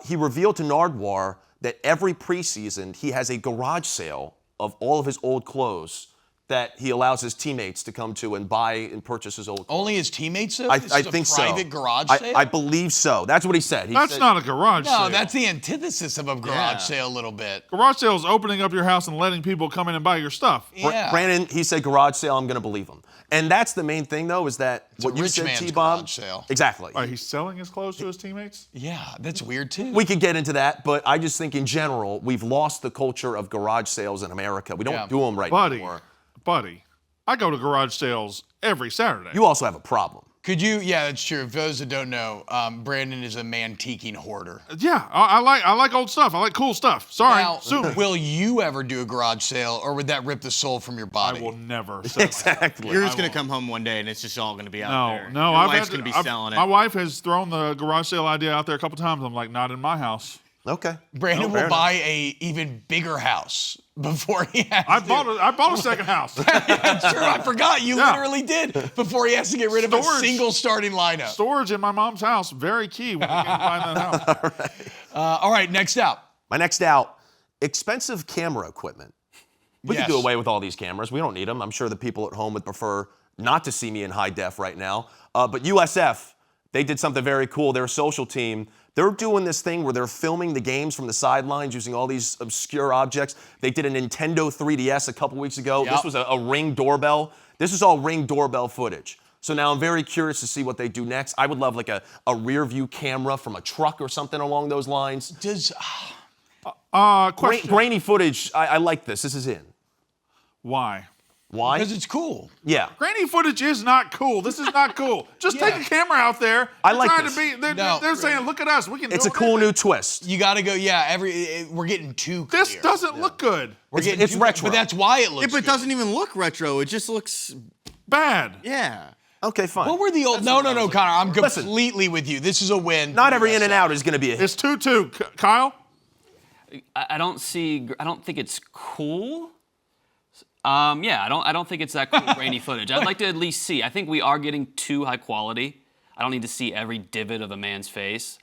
He revealed to Nardwuar that every preseason he has a garage sale of all of his old clothes that he allows his teammates to come to and buy and purchase his old clothes. Only his teammates, though? I This is think a so. private garage sale? I believe so. That's what he said. He That's said, not a garage sale. No, that's the antithesis of a garage Yeah. sale a little bit. Garage sale is opening up your house and letting people come in and buy your stuff. Yeah. Brandon, he said garage sale, I'm going to believe him. And that's the main thing, though, is that what a you rich said, man's T-Bob. garage sale. Exactly. All right, he's selling his clothes to his teammates? Yeah, that's weird, too. We could get into that, but I just think in general, we've lost the culture of garage sales in America. We don't Yeah. do them right anymore. Buddy, I go to garage sales every Saturday. You also have a problem. Could you? Yeah, that's true. For those that don't know, Brandon is a mantiquing hoarder. Yeah, I like old stuff. I like cool stuff. Sorry, Now, sue me. will you ever do a garage sale, or would that rip the soul from your I body? will never sell it. Exactly. You're just gonna come home one day and it's just all gonna be out there. No, Your I've wife's had gonna be I've- selling it. My wife has thrown the garage sale idea out there a couple times. I'm like, not in my house. Okay. Brandon No, fair will buy a even bigger house before he has I to. bought a second house. That's true. I forgot. You Yeah. literally did before he has to get rid of a Storage. single starting lineup. Storage in my mom's house, very key when you can find that house. All right, next out. My next out, expensive camera equipment. We Yes. could do away with all these cameras. We don't need them. I'm sure the people at home would prefer not to see me in high def right now. But USF, they did something very cool. Their social team, they're doing this thing where they're filming the games from the sidelines using all these obscure objects. They did a Nintendo 3DS a couple weeks ago. Yep. This was a Ring doorbell. This is all Ring doorbell footage. So now I'm very curious to see what they do next. I would love like a rear view camera from a truck or something along those lines. Does Question. Grainy footage, I like this. This is in. Why? Why? because it's cool. Yeah. Grainy footage is not cool. This is not cool. Just take a camera out there. I They're like trying this. to be. They're, No. they're saying, look at us. We can. It's do a cool anything." new twist. You got to go. Yeah, we're getting too. This clear. doesn't look good. We're getting it's too- retro. but that's why it looks. Yeah, but it good. doesn't even look retro. It just looks, Bad. yeah. Okay, fine. What were the old? No, Connor. I'm Listen. completely with you. This is a win. Not every in and out is going to be a hit. It's 2-2. Kyle. I don't think it's cool. Yeah, I don't think it's that cool grainy footage. I'd like to at least see. I think we are getting too high quality. I don't need to see every divot of a man's face.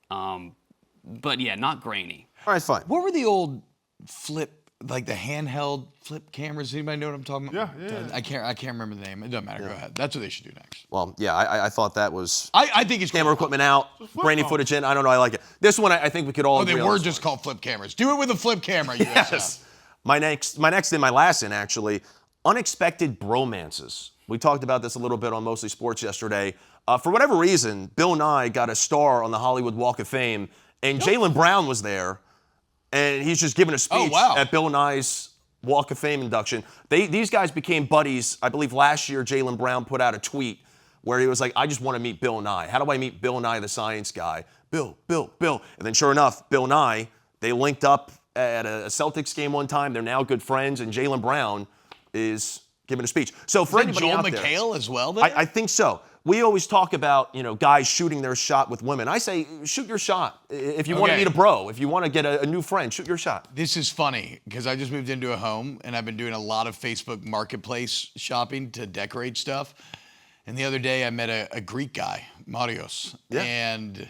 But yeah, not grainy. All right, fine. What were the old flip, like the handheld flip cameras? Anybody know what I'm talking about? Yeah. I can't remember the name. It doesn't matter. Go ahead. That's what they should do next. Well, yeah, I thought that was I think it's camera cool. equipment out, grainy footage in. I don't know. I like it. This one, I think we could all Oh, they agree on were this just one. called flip cameras. Do it with a flip camera. Yes. My next and my last in, actually, unexpected bromances. We talked about this a little bit on Mostly Sports yesterday. For whatever reason, Bill Nye got a star on the Hollywood Walk of Fame, and Jaylen Brown was there, and he's just giving a speech wow. at Bill Nye's Walk of Fame induction. These guys became buddies. I believe last year Jaylen Brown put out a tweet where he was like, I just want to meet Bill Nye. How do I meet Bill Nye, the science guy? Bill. And then sure enough, Bill Nye, they linked up at a Celtics game one time. They're now good friends, and Jaylen Brown is giving a speech. So for anybody Joel out there, McHale as well there? I think so. We always talk about, guys shooting their shot with women. I say, shoot your shot. If you want to meet a bro, if you want to get a new friend, shoot your shot. This is funny because I just moved into a home and I've been doing a lot of Facebook Marketplace shopping to decorate stuff. And the other day I met a Greek guy, Marios, and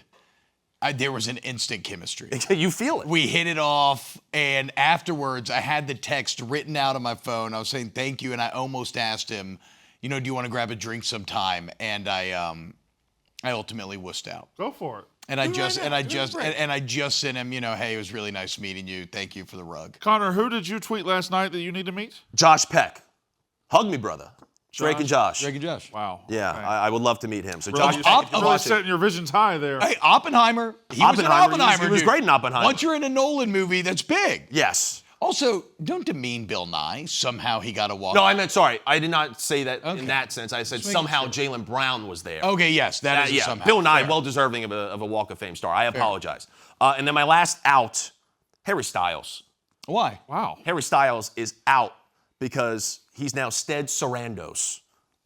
there was an instant chemistry. You feel it. We hit it off, and afterwards I had the text written out on my phone. I was saying thank you, and I almost asked him, do you want to grab a drink sometime? And I ultimately wussed out. Go for it. And I just sent him, hey, it was really nice meeting you. Thank you for the rug. Connor, who did you tweet last night that you need to meet? Josh Peck. Hug me, brother. Drake and Josh. Wow. Yeah, Okay. I would love to meet him. So Really, Josh, you're really setting your visions high there. Hey, Oppenheimer. He was in Oppenheimer. He was dude. great in Oppenheimer. Once you're in a Nolan movie, that's big. Yes. Also, don't demean Bill Nye. Somehow he got a walk. No, I meant, sorry. I did not say that in that sense. I said making somehow Jaylen Brown was there. Okay, yes, that is Yeah, somehow. Bill Nye, Fair. well deserving of a Walk of Fame star. I apologize. And then my last out, Harry Styles. Why? Wow. Harry Styles is out because he's now Stead Sarandos.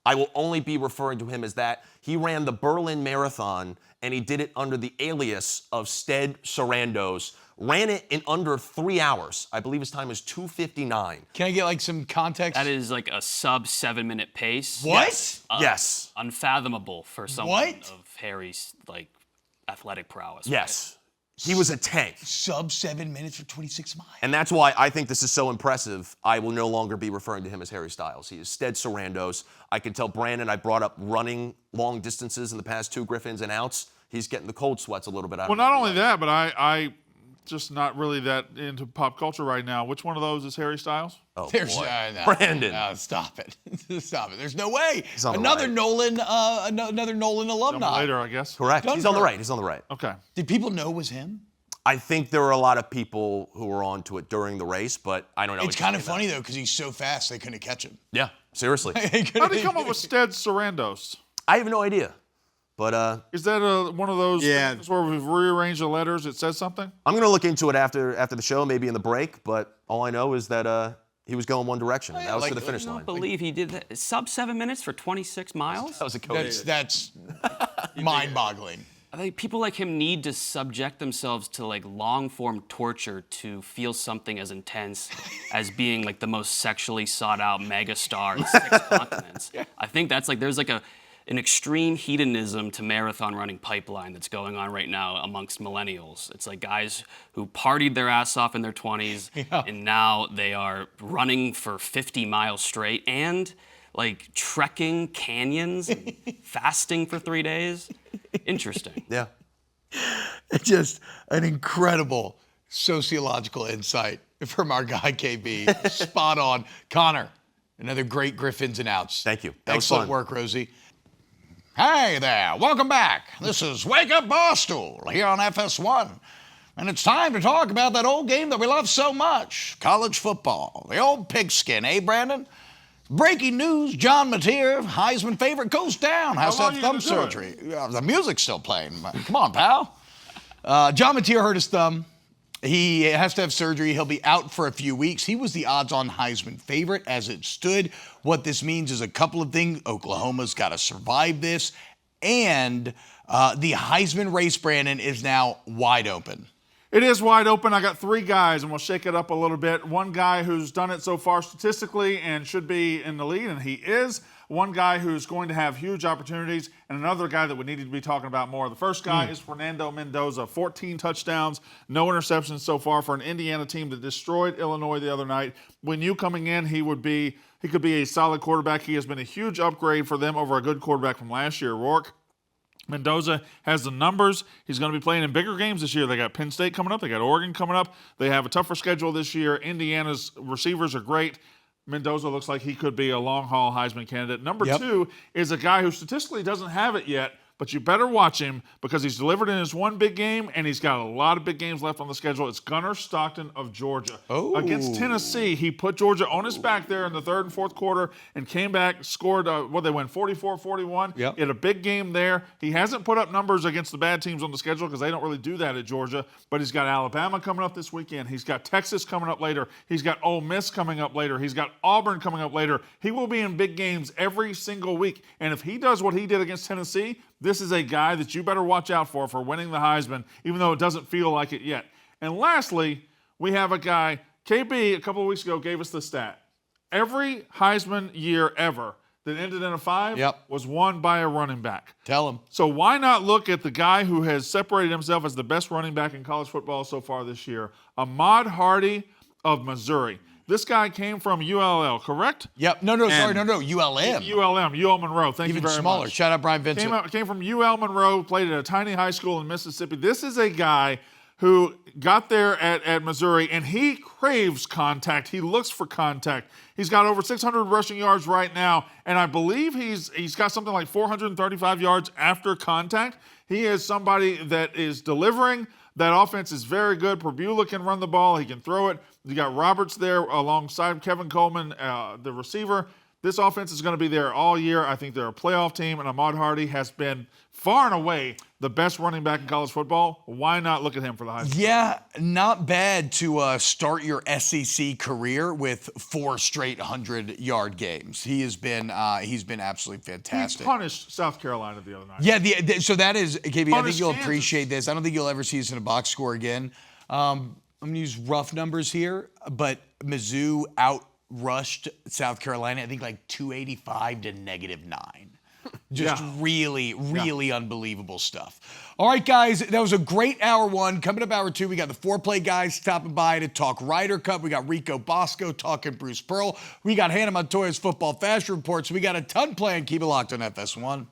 I will only be referring to him as that. He ran the Berlin Marathon, and he did it under the alias of Stead Sarandos. Ran it in under 3 hours. I believe his time was 2:59. Can I get some context? That is like a sub 7-minute pace. What? Yes. Unfathomable for someone of Harry's athletic prowess. Yes. He was a tank. Sub 7 minutes for 26 miles. And that's why I think this is so impressive. I will no longer be referring to him as Harry Styles. He is Stead Sarandos. I can tell Brandon, I brought up running long distances in the past 2 Griffins and outs. He's getting the cold sweats a little bit out Well, of him. not only that, but I just not really that into pop culture right now. Which one of those is Harry Styles? Oh, There's boy. no, Brandon. No, stop it. Stop it. There's no way. on the Another right. Nolan, another Nolan alumni. Later, I guess. Correct. He's on the right. He's on the right. Okay. Did people know it was him? I think there were a lot of people who were onto it during the race, but I don't know. It's kind of funny though because he's so fast they couldn't catch him. Yeah, seriously. How did he come up with Stead Sarandos? I have no idea. But Is that one of those Yeah. things where we've rearranged the letters? It says something? I'm going to look into it after the show, maybe in the break. But all I know is that he was going one direction. And that was to the finish I line. don't believe he did that. Sub 7 minutes for 26 miles? That was a code. That's mind-boggling. I think people like him need to subject themselves to long-form torture to feel something as intense as being the most sexually sought-out megastar in 6 continents. I think that's there's an extreme hedonism to marathon running pipeline that's going on right now amongst millennials. It's guys who partied their ass off in their 20s and now they are running for 50 miles straight and trekking canyons and fasting for 3 days. Interesting. Yeah. It's just an incredible sociological insight from our guy KB. Spot on. Connor, another great Griffins and Outs. Thank you. That was Excellent fun. work, Rosie. Hey there, welcome back. This is Wake Up Barstool here on FS1. And it's time to talk about that old game that we love so much, college football. The old pigskin, eh, Brandon? Breaking news, John Mateer, Heisman favorite, goes down. Has to long have you thumb gonna do surgery. The music's still playing. Come on, pal. John Mateer hurt his thumb. He has to have surgery. He'll be out for a few weeks. He was the odds-on Heisman favorite as it stood. What this means is a couple of things. Oklahoma's got to survive this. And the Heisman race, Brandon, is now wide open. It is wide open. I got 3 guys, and we'll shake it up a little bit. One guy who's done it so far statistically and should be in the lead, and he is. One guy who's going to have huge opportunities, and another guy that we need to be talking about more. The first guy is Fernando Mendoza. 14 touchdowns, no interceptions so far for an Indiana team that destroyed Illinois the other night. When you coming in, he could be a solid quarterback. He has been a huge upgrade for them over a good quarterback from last year, Rourke. Mendoza has the numbers. He's going to be playing in bigger games this year. They got Penn State coming up. They got Oregon coming up. They have a tougher schedule this year. Indiana's receivers are great. Mendoza looks like he could be a long-haul Heisman candidate. Number 2 is a guy who statistically doesn't have it yet, but you better watch him because he's delivered in his one big game, and he's got a lot of big games left on the schedule. It's Gunnar Stockton of Georgia. Against Tennessee, he put Georgia on his back there in the third and fourth quarter and came back, scored, they went 44-41. Yep. He had a big game there. He hasn't put up numbers against the bad teams on the schedule because they don't really do that at Georgia, but he's got Alabama coming up this weekend. He's got Texas coming up later. He's got Ole Miss coming up later. He's got Auburn coming up later. He will be in big games every single week. And if he does what he did against Tennessee, this is a guy that you better watch out for winning the Heisman, even though it doesn't feel like it yet. And lastly, we have a guy, KB, a couple of weeks ago gave us the stat. Every Heisman year ever that ended in a 5 was won by a running back. Tell him. So why not look at the guy who has separated himself as the best running back in college football so far this year, Ahmad Hardy of Missouri. This guy came from ULL, correct? Yep. No, ULM. UL Monroe. Thank you Even very smaller. much. Shout out Brian Vincent. Came from UL Monroe, played at a tiny high school in Mississippi. This is a guy who got there at Missouri, and he craves contact. He looks for contact. He's got over 600 rushing yards right now, and I believe he's got something like 435 yards after contact. He is somebody that is delivering. That offense is very good. Purbulla can run the ball. He can throw it. You got Roberts there alongside Kevin Coleman, the receiver. This offense is going to be there all year. I think they're a playoff team, and Ahmad Hardy has been far and away the best running back in college football. Why not look at him for the Heisman? Yeah, not bad to start your SEC career with 4 straight 100-yard games. He's been absolutely fantastic. He punished South Carolina the other night. Yeah, so that is, KB, I think you'll Kansas. appreciate this. I don't think you'll ever see this in a box score again. I'm going to use rough numbers here, but Mizzou outrushed South Carolina, I think like 285 to -9. Just really unbelievable stuff. All right, guys, that was a great hour one. Coming up hour two, we got the Foreplay guys stopping by to talk Ryder Cup. We got Rico Bosco talking Bruce Pearl. We got Hannah Montoya's football fashion reports. We got a ton planned. Keep it locked on FS1.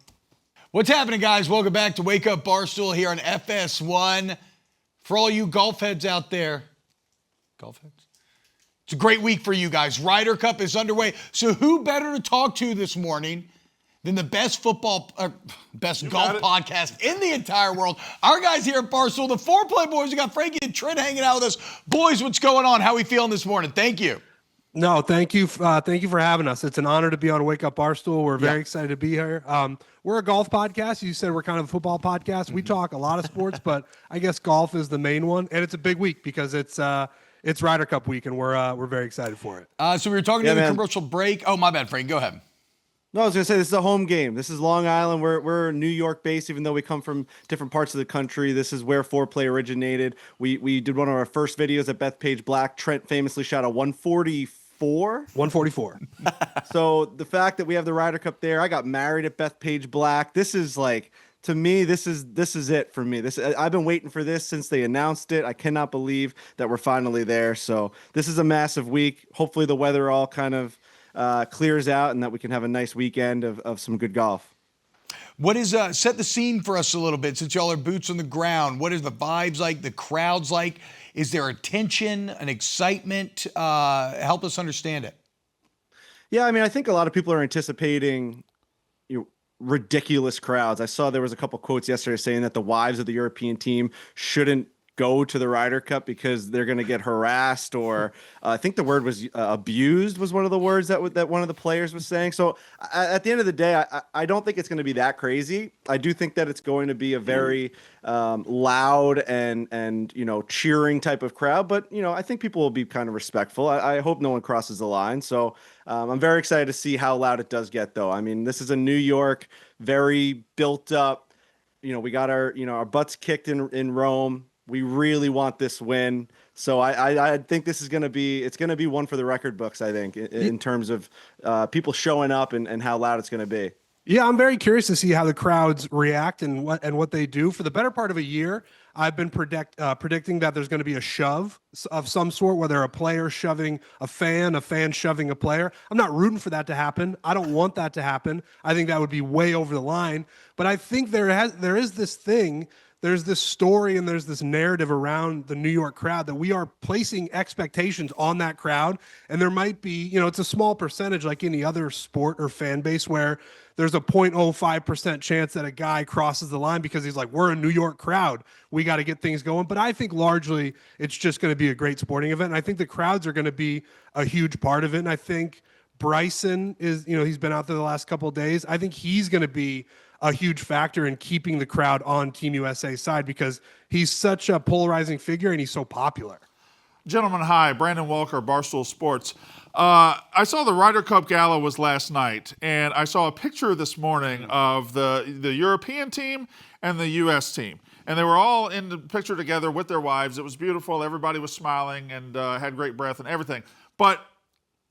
What's happening, guys? Welcome back to Wake Up Barstool here on FS1. For all you golf heads out there, it's a great week for you guys. Ryder Cup is underway. So who better to talk to this morning than the best golf podcast in the entire world? Our guys here at Barstool, the Foreplay boys. We got Frankie and Trent hanging out with us. Boys, what's going on? How we feeling this morning? Thank you. No, thank you. Thank you for having us. It's an honor to be on Wake Up Barstool. We're very excited to be here. We're a golf podcast. You said we're kind of a football podcast. We talk a lot of sports, but I guess golf is the main one. And it's a big week because it's Ryder Cup week, and we're very excited for it. So we were talking to the commercial break. Oh, my bad, Frank. Go ahead. No, I was going to say, this is a home game. This is Long Island. We're New York-based, even though we come from different parts of the country. This is where Foreplay originated. We did one of our first videos at Bethpage Black. Trent famously shot a 144. 144. So the fact that we have the Ryder Cup there, I got married at Bethpage Black. This is like, to me, this is it for me. I've been waiting for this since they announced it. I cannot believe that we're finally there. So this is a massive week. Hopefully the weather all kind of clears out and that we can have a nice weekend of some good golf. What is set the scene for us a little bit since y'all are boots on the ground? What is the vibes like? The crowds like? Is there a tension, an excitement? Help us understand it. Yeah, I mean, I think a lot of people are anticipating ridiculous crowds. I saw there was a couple quotes yesterday saying that the wives of the European team shouldn't go to the Ryder Cup because they're going to get harassed, or I think the word was abused was one of the words that one of the players was saying. So at the end of the day, I don't think it's going to be that crazy. I do think that it's going to be a very loud and cheering type of crowd, but I think people will be kind of respectful. I hope no one crosses the line. So I'm very excited to see how loud it does get, though. I mean, this is a New York, very built up. We got our butts kicked in Rome. We really want this win. So I think this is going to be one for the record books, I think, in terms of people showing up and how loud it's going to be. Yeah, I'm very curious to see how the crowds react and what they do. For the better part of a year, I've been predicting that there's going to be a shove of some sort, whether a player shoving a fan shoving a player. I'm not rooting for that to happen. I don't want that to happen. I think that would be way over the line. But I think there is this thing there's this story and there's this narrative around the New York crowd that we are placing expectations on that crowd. And there might be, it's a small percentage like any other sport or fan base where there's a 0.05% chance that a guy crosses the line because he's like, we're a New York crowd. We got to get things going. But I think largely it's just going to be a great sporting event. And I think the crowds are going to be a huge part of it. And I think Bryson is, he's been out there the last couple of days. I think he's going to be a huge factor in keeping the crowd on Team USA's side because he's such a polarizing figure and he's so popular. Gentlemen, hi. Brandon Walker, Barstool Sports. I saw the Ryder Cup Gala was last night, and I saw a picture this morning of the European team and the U.S. team. And they were all in the picture together with their wives. It was beautiful. Everybody was smiling and had great breath and everything. But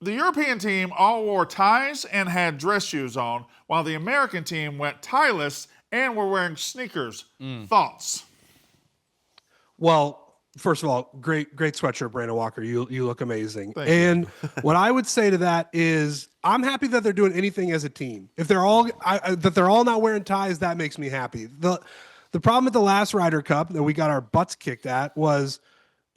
the European team all wore ties and had dress shoes on, while the American team went tieless and were wearing sneakers. Thoughts? Well, first of all, great sweatshirt, Brandon Walker. You look amazing. And what I would say to that is, I'm happy that they're doing anything as a team. If they're all that they're all not wearing ties, that makes me happy. The problem at the last Ryder Cup that we got our butts kicked at was,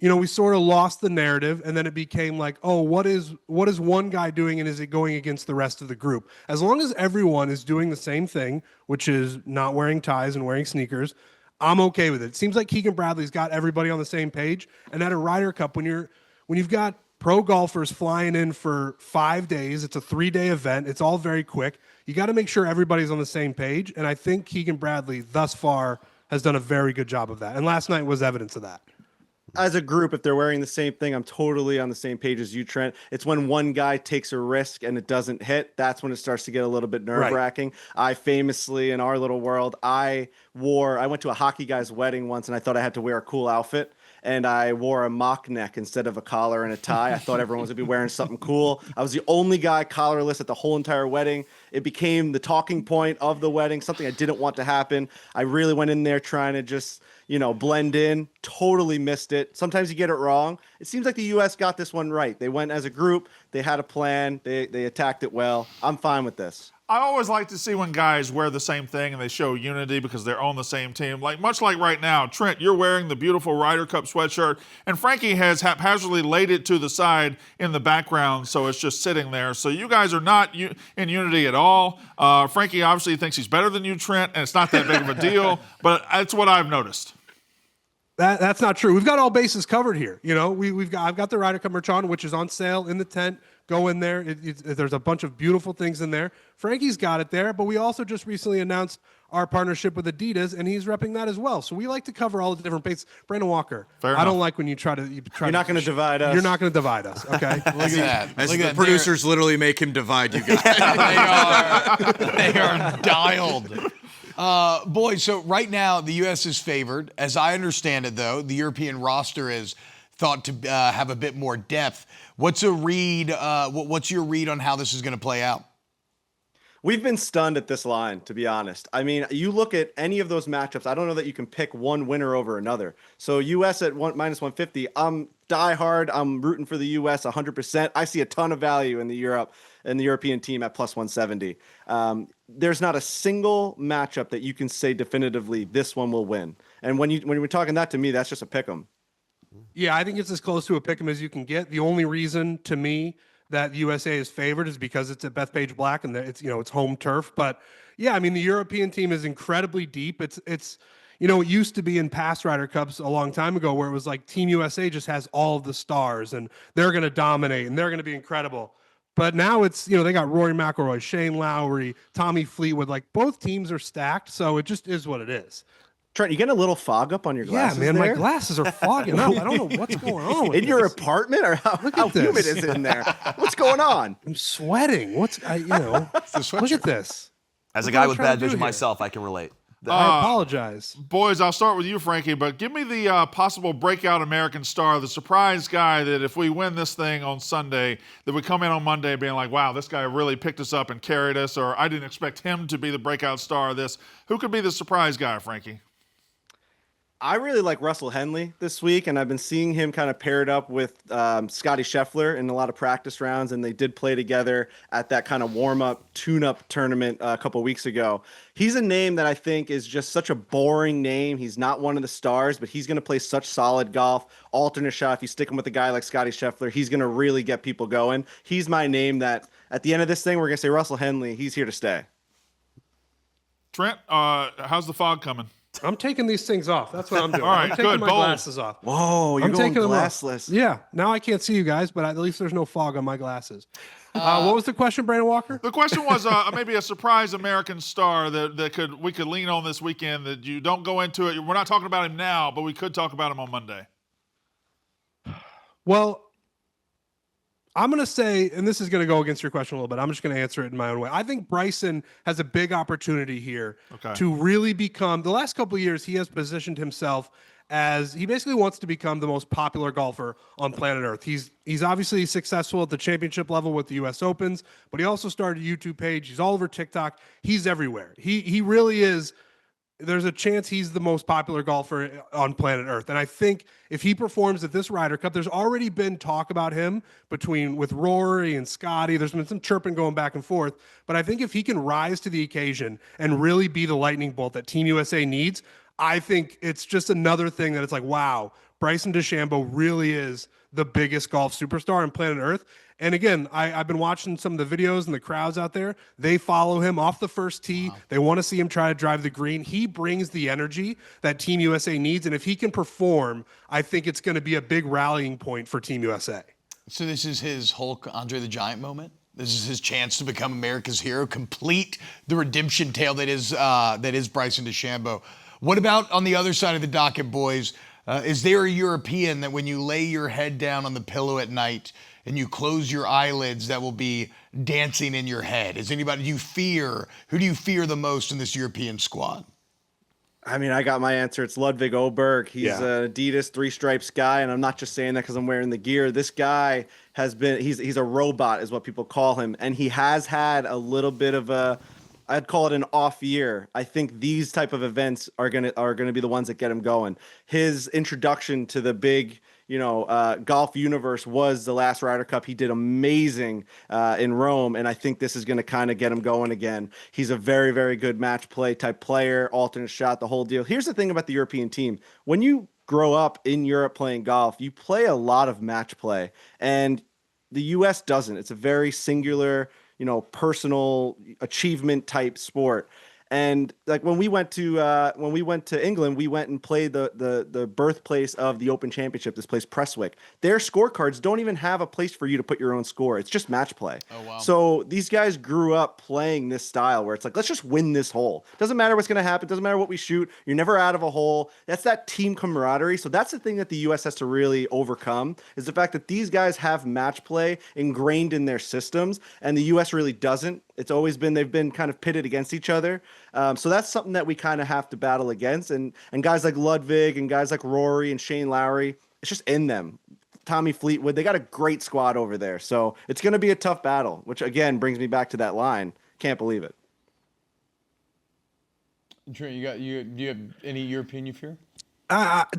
we sort of lost the narrative, and then it became like, oh, what is one guy doing, and is it going against the rest of the group? As long as everyone is doing the same thing, which is not wearing ties and wearing sneakers, I'm okay with it. It seems like Keegan Bradley's got everybody on the same page. And at a Ryder Cup, when you've got pro golfers flying in for 5 days, it's a 3-day event. It's all very quick. You got to make sure everybody's on the same page. And I think Keegan Bradley thus far has done a very good job of that. And last night was evidence of that. As a group, if they're wearing the same thing, I'm totally on the same page as you, Trent. It's when one guy takes a risk and it doesn't hit, that's when it starts to get a little bit nerve-wracking. Right. I famously, in our little world, I went to a hockey guy's wedding once, and I thought I had to wear a cool outfit, and I wore a mock neck instead of a collar and a tie. I thought everyone was going to be wearing something cool. I was the only guy collarless at the whole entire wedding. It became the talking point of the wedding, something I didn't want to happen. I really went in there trying to just blend in, totally missed it. Sometimes you get it wrong. It seems like the U.S. got this one right. They went as a group. They had a plan. They attacked it well. I'm fine with this. I always like to see when guys wear the same thing and they show unity because they're on the same team. Much like right now, Trent, you're wearing the beautiful Ryder Cup sweatshirt, and Frankie has haphazardly laid it to the side in the background, so it's just sitting there. So you guys are not in unity at all. Frankie obviously thinks he's better than you, Trent, and it's not that big of a deal, but that's what I've noticed. That's not true. We've got all bases covered here. I've got the Ryder Cup merch on, which is on sale in the tent. Go in there. There's a bunch of beautiful things in there. Frankie's got it there, but we also just recently announced our partnership with Adidas, and he's repping that as well. So we like to cover all the different bases. Brandon Walker, I don't like when you try to. You're not going to divide us. You're not going to divide us, okay? Look at that. As the producers literally make him divide you guys. They are dialed. Boys, so right now the U.S. is favored. As I understand it, though, the European roster is thought to have a bit more depth. What's your read on how this is going to play out? We've been stunned at this line, to be honest. I mean, you look at any of those matchups, I don't know that you can pick one winner over another. So U.S. at minus 150, I'm diehard. I'm rooting for the U.S. 100%. I see a ton of value in the European team at plus 170. There's not a single matchup that you can say definitively this one will win. And when we're talking that, to me, that's just a pick 'em. Yeah, I think it's as close to a pick 'em as you can get. The only reason to me that USA is favored is because it's at Bethpage Black and it's home turf. But yeah, I mean the European team is incredibly deep. It's it used to be in past Ryder Cups a long time ago where it was like Team USA just has all of the stars and they're going to dominate and they're going to be incredible. But now it's they got Rory McIlroy, Shane Lowry, Tommy Fleetwood. Like both teams are stacked, so it just is what it is. Trent, you getting a little fog up on your glasses? Yeah, man, there? my glasses are fogging up. I don't know what's going on with in your apartment, or how humid is it in there? What's going on? I'm sweating. Look at this. As a guy with bad vision myself, I can relate. I apologize. Boys, I'll start with you, Frankie, but give me the possible breakout American star, the surprise guy that if we win this thing on Sunday, that we come in on Monday being like, wow, this guy really picked us up and carried us, or I didn't expect him to be the breakout star of this. Who could be the surprise guy, Frankie? I really like Russell Henley this week, and I've been seeing him kind of paired up with Scotty Scheffler in a lot of practice rounds, and they did play together at that kind of warm-up, tune-up tournament a couple weeks ago. He's a name that I think is just such a boring name. He's not one of the stars, but he's going to play such solid golf. Alternate shot, if you stick him with a guy like Scotty Scheffler, he's going to really get people going. He's my name that at the end of this thing, we're going to say Russell Henley. He's here to stay. Trent, how's the fog coming? I'm taking these things off. That's what I'm doing. All right, I'm taking good, my bold. glasses off. Whoa, you're I'm going taking them off. glassless. Yeah, now I can't see you guys, but at least there's no fog on my glasses. What was the question, Brandon Walker? The question was maybe a surprise American star that we could lean on this weekend that you don't go into it. We're not talking about him now, but we could talk about him on Monday. Well, I'm going to say, and this is going to go against your question a little bit, I'm just going to answer it in my own way. I think Bryson has a big opportunity here to really become, the last couple of years, he has positioned himself as, he basically wants to become the most popular golfer on planet Earth. He's obviously successful at the championship level with the U.S. Opens, but he also started a YouTube page. He's all over TikTok. He's everywhere. He really is. There's a chance he's the most popular golfer on planet Earth. And I think if he performs at this Ryder Cup, there's already been talk about him with Rory and Scotty. There's been some chirping going back and forth. But I think if he can rise to the occasion and really be the lightning bolt that Team USA needs, I think it's just another thing that it's like, wow, Bryson DeChambeau really is the biggest golf superstar on planet Earth. And again, I've been watching some of the videos and the crowds out there. They follow him off the first tee. Wow. They want to see him try to drive the green. He brings the energy that Team USA needs. And if he can perform, I think it's going to be a big rallying point for Team USA. So this is his Hulk Andre the Giant moment? This is his chance to become America's hero, complete the redemption tale that is Bryson DeChambeau. What about on the other side of the docket, boys? Is there a European that when you lay your head down on the pillow at night and you close your eyelids that will be dancing in your head? Is anybody who do you fear the most in this European squad? I mean, I got my answer. It's Ludwig Oberg. He's an Adidas 3 Stripes guy, and I'm not just saying that because I'm wearing the gear. This guy he's a robot is what people call him, and he has had a little bit of I'd call it an off year. I think these type of events are gonna be the ones that get him going. His introduction to the big, golf universe was the last Ryder Cup. He did amazing in Rome, and I think this is going to kind of get him going again. He's a very, very good match play type player, alternate shot, the whole deal. Here's the thing about the European team. When you grow up in Europe playing golf, you play a lot of match play, and the U.S. doesn't. It's a very singular, personal achievement type sport. And like when we went to England, we went and played the birthplace of the Open Championship, this place Prestwick. Their scorecards don't even have a place for you to put your own score. It's just match play. Oh, wow. So these guys grew up playing this style where it's like, let's just win this hole. Doesn't matter what's going to happen. Doesn't matter what we shoot. You're never out of a hole. That's that team camaraderie. So that's the thing that the U.S. has to really overcome, is the fact that these guys have match play ingrained in their systems, and the U.S. really doesn't. It's always been, they've been kind of pitted against each other. So that's something that we kind of have to battle against. And guys like Ludwig and guys like Rory and Shane Lowry, it's just in them. Tommy Fleetwood, they got a great squad over there. So it's going to be a tough battle, which again brings me back to that line. Can't believe it. Trent, do you have any European you fear?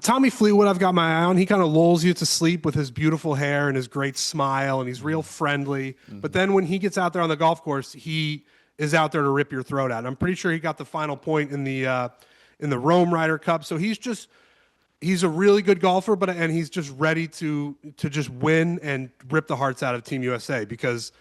Tommy Fleetwood, I've got my eye on. He kind of lulls you to sleep with his beautiful hair and his great smile, and he's real friendly. Mm-hmm. But then when he gets out there on the golf course, he is out there to rip your throat out. And I'm pretty sure he got the final point in the Rome Ryder Cup. So he's a really good golfer, and he's just ready to just win and rip the hearts out of Team USA, because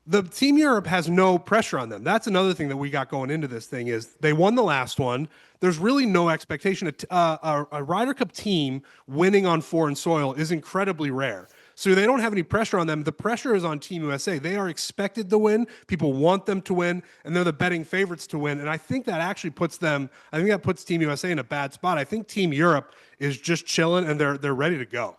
the Team Europe has no pressure on them. That's another thing that we got going into this thing, is they won the last one. There's really no expectation. A Ryder Cup team winning on foreign soil is incredibly rare. So they don't have any pressure on them. The pressure is on Team USA. They are expected to win. People want them to win, and they're the betting favorites to win. And I think that actually puts Team USA in a bad spot. I think Team Europe is just chilling, and they're ready to go.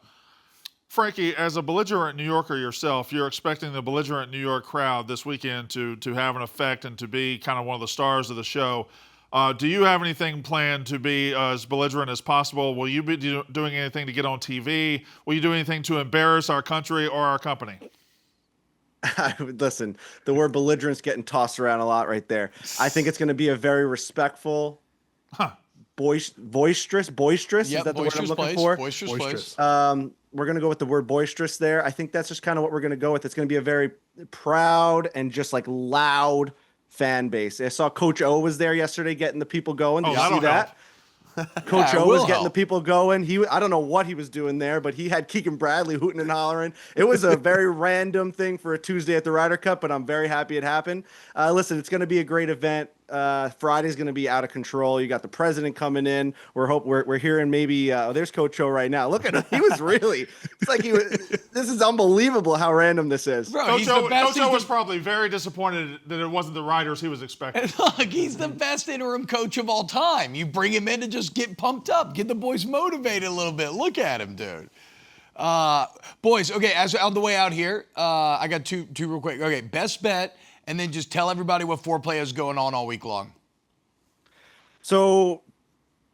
Frankie, as a belligerent New Yorker yourself, you're expecting the belligerent New York crowd this weekend to have an effect and to be kind of one of the stars of the show. Do you have anything planned to be as belligerent as possible? Will you be doing anything to get on TV? Will you do anything to embarrass our country or our company? Listen, the word belligerent's getting tossed around a lot right there. I think it's going to be a very respectful, boisterous. Is Yep, that the word I'm boisterous looking place. for? Boisterous place. We're going to go with the word boisterous there. I think that's just kind of what we're going to go with. It's going to be a very proud and just like loud fan base. I saw Coach O was there yesterday getting the people going. Did you see that'll that? Coach Yeah, O it was will getting the help. people going. I don't know what he was doing there, but he had Keegan Bradley hooting and hollering. It was a very random thing for a Tuesday at the Ryder Cup, but I'm very happy it happened. Listen, it's going to be a great event. Friday's going to be out of control. You got the president coming in. We're hearing maybe there's Coach O right now. Look at him. He was really. It's like this is unbelievable how random this is. Bro, he's the best. Coach O was probably very disappointed that it wasn't the Riders he was expecting. Look, he's the best interim coach of all time. You bring him in to just get pumped up, get the boys motivated a little bit. Look at him, dude. Boys, okay, as on the way out here, I got two real quick. Okay, best bet, and then just tell everybody what Foreplay is going on all week long. So,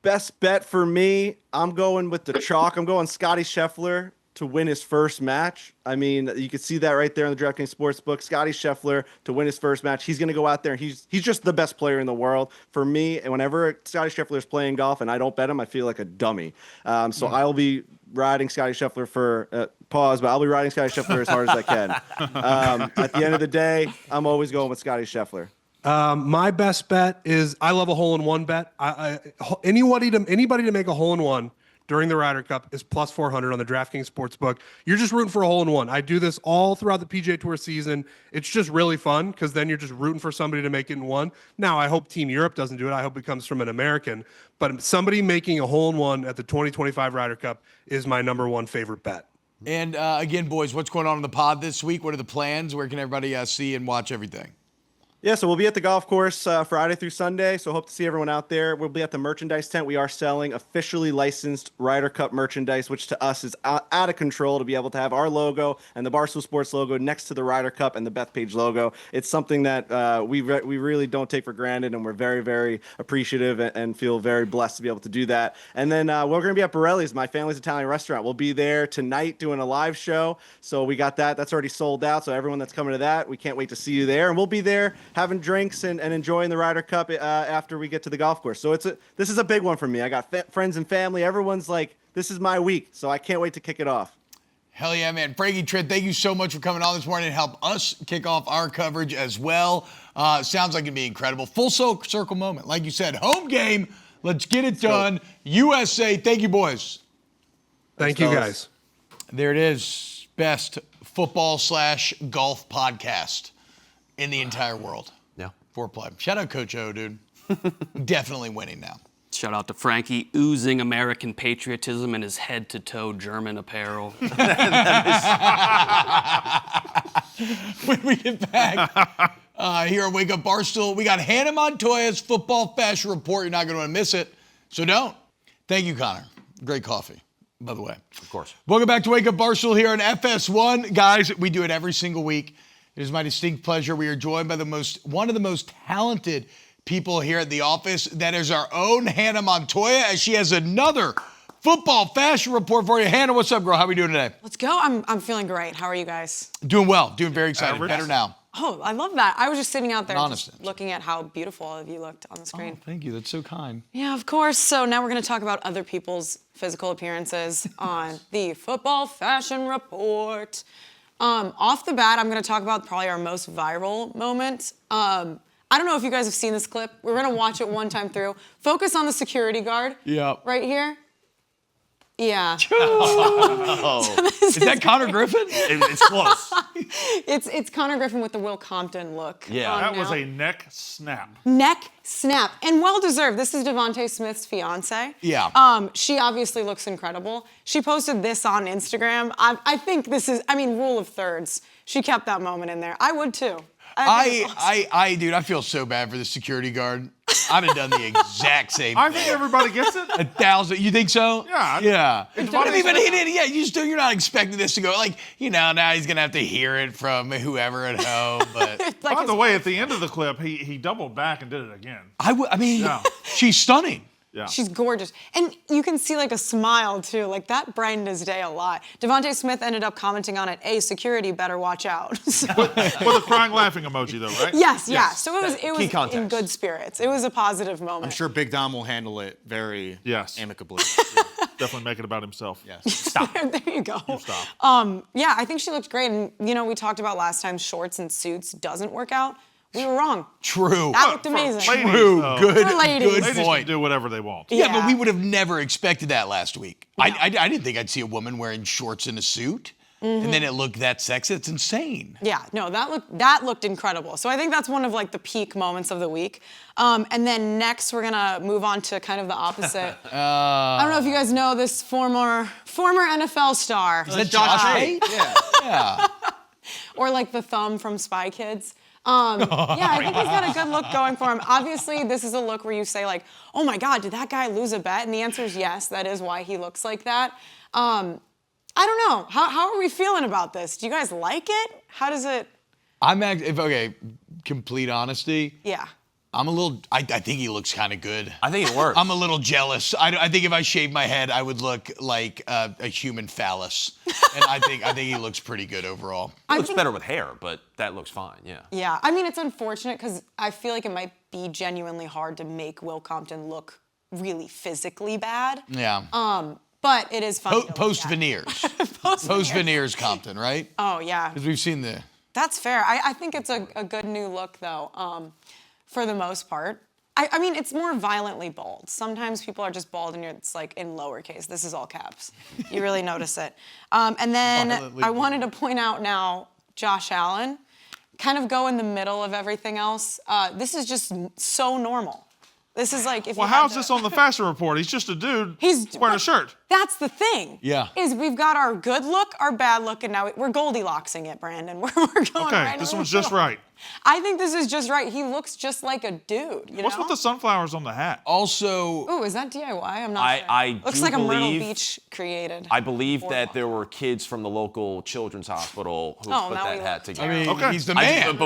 best bet for me, I'm going with the chalk. I'm going Scotty Scheffler to win his first match. I mean, you can see that right there in the DraftKings Sportsbook. Scotty Scheffler to win his first match. He's going to go out there and he's just the best player in the world. For me, and whenever Scotty Scheffler is playing golf and I don't bet him, I feel like a dummy. So I'll be riding Scotty Scheffler for but I'll be riding Scotty Scheffler as hard as I can. At the end of the day, I'm always going with Scotty Scheffler. My best bet is I love a hole-in-one bet. Anybody to make a hole-in-one during the Ryder Cup is plus 400 on the DraftKings Sportsbook. You're just rooting for a hole-in-one. I do this all throughout the PGA Tour season. It's just really fun because then you're just rooting for somebody to make it in one. Now, I hope Team Europe doesn't do it. I hope it comes from an American. But somebody making a hole-in-one at the 2025 Ryder Cup is my number one favorite bet. And again, boys, what's going on in the pod this week? What are the plans? Where can everybody see and watch everything? Yeah, so we'll be at the golf course Friday through Sunday, so hope to see everyone out there. We'll be at the merchandise tent. We are selling officially licensed Ryder Cup merchandise, which to us is out of control to be able to have our logo and the Barstool Sports logo next to the Ryder Cup and the Bethpage logo. It's something that we really don't take for granted, and we're very, very appreciative and feel very blessed to be able to do that. And then we're going to be at Borelli's, my family's Italian restaurant. We'll be there tonight doing a live show, so we got that. That's already sold out, so everyone that's coming to that, we can't wait to see you there. And we'll be there having drinks and enjoying the Ryder Cup after we get to the golf course. So this is a big one for me. I got friends and family. Everyone's like, this is my week, so I can't wait to kick it off. Hell yeah, man. Frankie, Trent, thank you so much for coming on this morning and help us kick off our coverage as well. Sounds like it'd be incredible. Full circle moment. Like you said, home game. Let's get it done. USA. Thank you, boys. Thank you, guys. There it is. Best football/golf podcast in the entire world. Yeah. Foreplay. Shout out Coach O, dude. Definitely winning now. Shout out to Frankie, oozing American patriotism in his head-to-toe German apparel. When we get back here on Wake Up Barstool, we got Hannah Montoya's football fashion report. You're not going to want to miss it, so don't. Thank you, Connor. Great coffee, by the way. Of course. Welcome back to Wake Up Barstool here on FS1. Guys, we do it every single week. It is my distinct pleasure. We are joined by one of the most talented people here at the office. That is our own Hannah Montoya, as she has another football fashion report for you. Hannah, what's up, girl? How are we doing today? Let's go. I'm feeling great. How are you guys? Doing well. Doing very excited. Average. Better now. Oh, I love that. I was just sitting out there Honest. just looking at how beautiful all of you looked on the screen. Oh, thank you. That's so kind. Yeah, of course. So now we're going to talk about other people's physical appearances on the football fashion report. Off the bat, I'm going to talk about probably our most viral moment. I don't know if you guys have seen this clip. We're going to watch it one time through. Focus on the security guard. Yeah. Right here. Yeah. Is that Connor Griffin? It's close. It's Connor Griffin with the Will Compton look. Yeah. on That was now. a neck snap. Neck snap. And well-deserved. This is Devontae Smith's fiance. Yeah. She obviously looks incredible. She posted this on Instagram. I think this is, rule of thirds. She kept that moment in there. I would too. I think it's awesome. Dude, I feel so bad for the security guard. I'd have done the exact same I thing. think everybody gets it. 1,000. You think so? Yeah. Yeah. It's But funny. he didn't. Yeah, you're not expecting this to go like, now he's gonna have to hear it from whoever at home. But By the way, at the end of the clip, he doubled back and did it again. I mean, Yeah. she's stunning. Yeah. She's gorgeous. And you can see like a smile too. Like that brightened his day a lot. Devontae Smith ended up commenting on it, "Hey, security better watch out." So, With a crying laughing emoji though, right? yes, yeah. So it was in context. good spirits. It was a positive moment. I'm sure Big Dom will handle it very amicably. Definitely make it about himself. Yes. There you go. Stop. Yeah, I think she looked great. And we talked about last time shorts and suits doesn't work out. We were wrong. True. That looked amazing. ladies, True. though, Good. For ladies. Good Ladies can point. do whatever they want. Yeah, but Yeah. we would have never expected that last week. I didn't think I'd see a woman wearing shorts and a suit, and then it looked that sexy. It's insane. Yeah, no, that looked incredible. So I think that's one of like the peak moments of the week. And then next we're gonna move on to kind of the opposite. I don't know if you guys know this former NFL star. Is that Josh Tate? Yeah. Or like the thumb from Spy Kids. Yeah, I think he's got a good look going for him. Obviously, this is a look where you say like, oh my God, did that guy lose a bet? And the answer is yes, that is why he looks like that. I don't know. How are we feeling about this? Do you guys like it? How does it? Complete honesty. Yeah. I'm a little. I think he looks kind of good. I think it works. I'm a little jealous. I think if I shaved my head, I would look like a human phallus. And I think he looks pretty good overall. It looks better with hair, but that looks fine, yeah. Yeah, I mean, it's unfortunate because I feel like it might be genuinely hard to make Will Compton look really physically bad. Yeah. But it is funny. Post veneers. Post veneers, Compton, right? Oh yeah. Because we've seen the. That's fair. I think it's a good new look though. For the most part. I mean, it's more violently bald. Sometimes people are just bald and it's like in lowercase. This is all caps. You really notice it. And then I wanted to point out now, Josh Allen, kind of go in the middle of everything else. This is just so normal. This is like if Well, you how's this on the fashion report? He's just a dude wearing a shirt. That's the thing. Yeah. Is we've got our good look, our bad look, and now we're Goldilocksing it, Brandon. We're going Okay, right this in the one's just middle. right. I think this is just right. He looks just like a dude. What's with the sunflowers on the hat? Also, Ooh, is that DIY? I'm not sure. I Looks do like a Myrtle believe- Beach created. I believe that boardwalk. there were kids from the local children's hospital who Oh, put now that we hat look together. I mean, Okay. he's the man.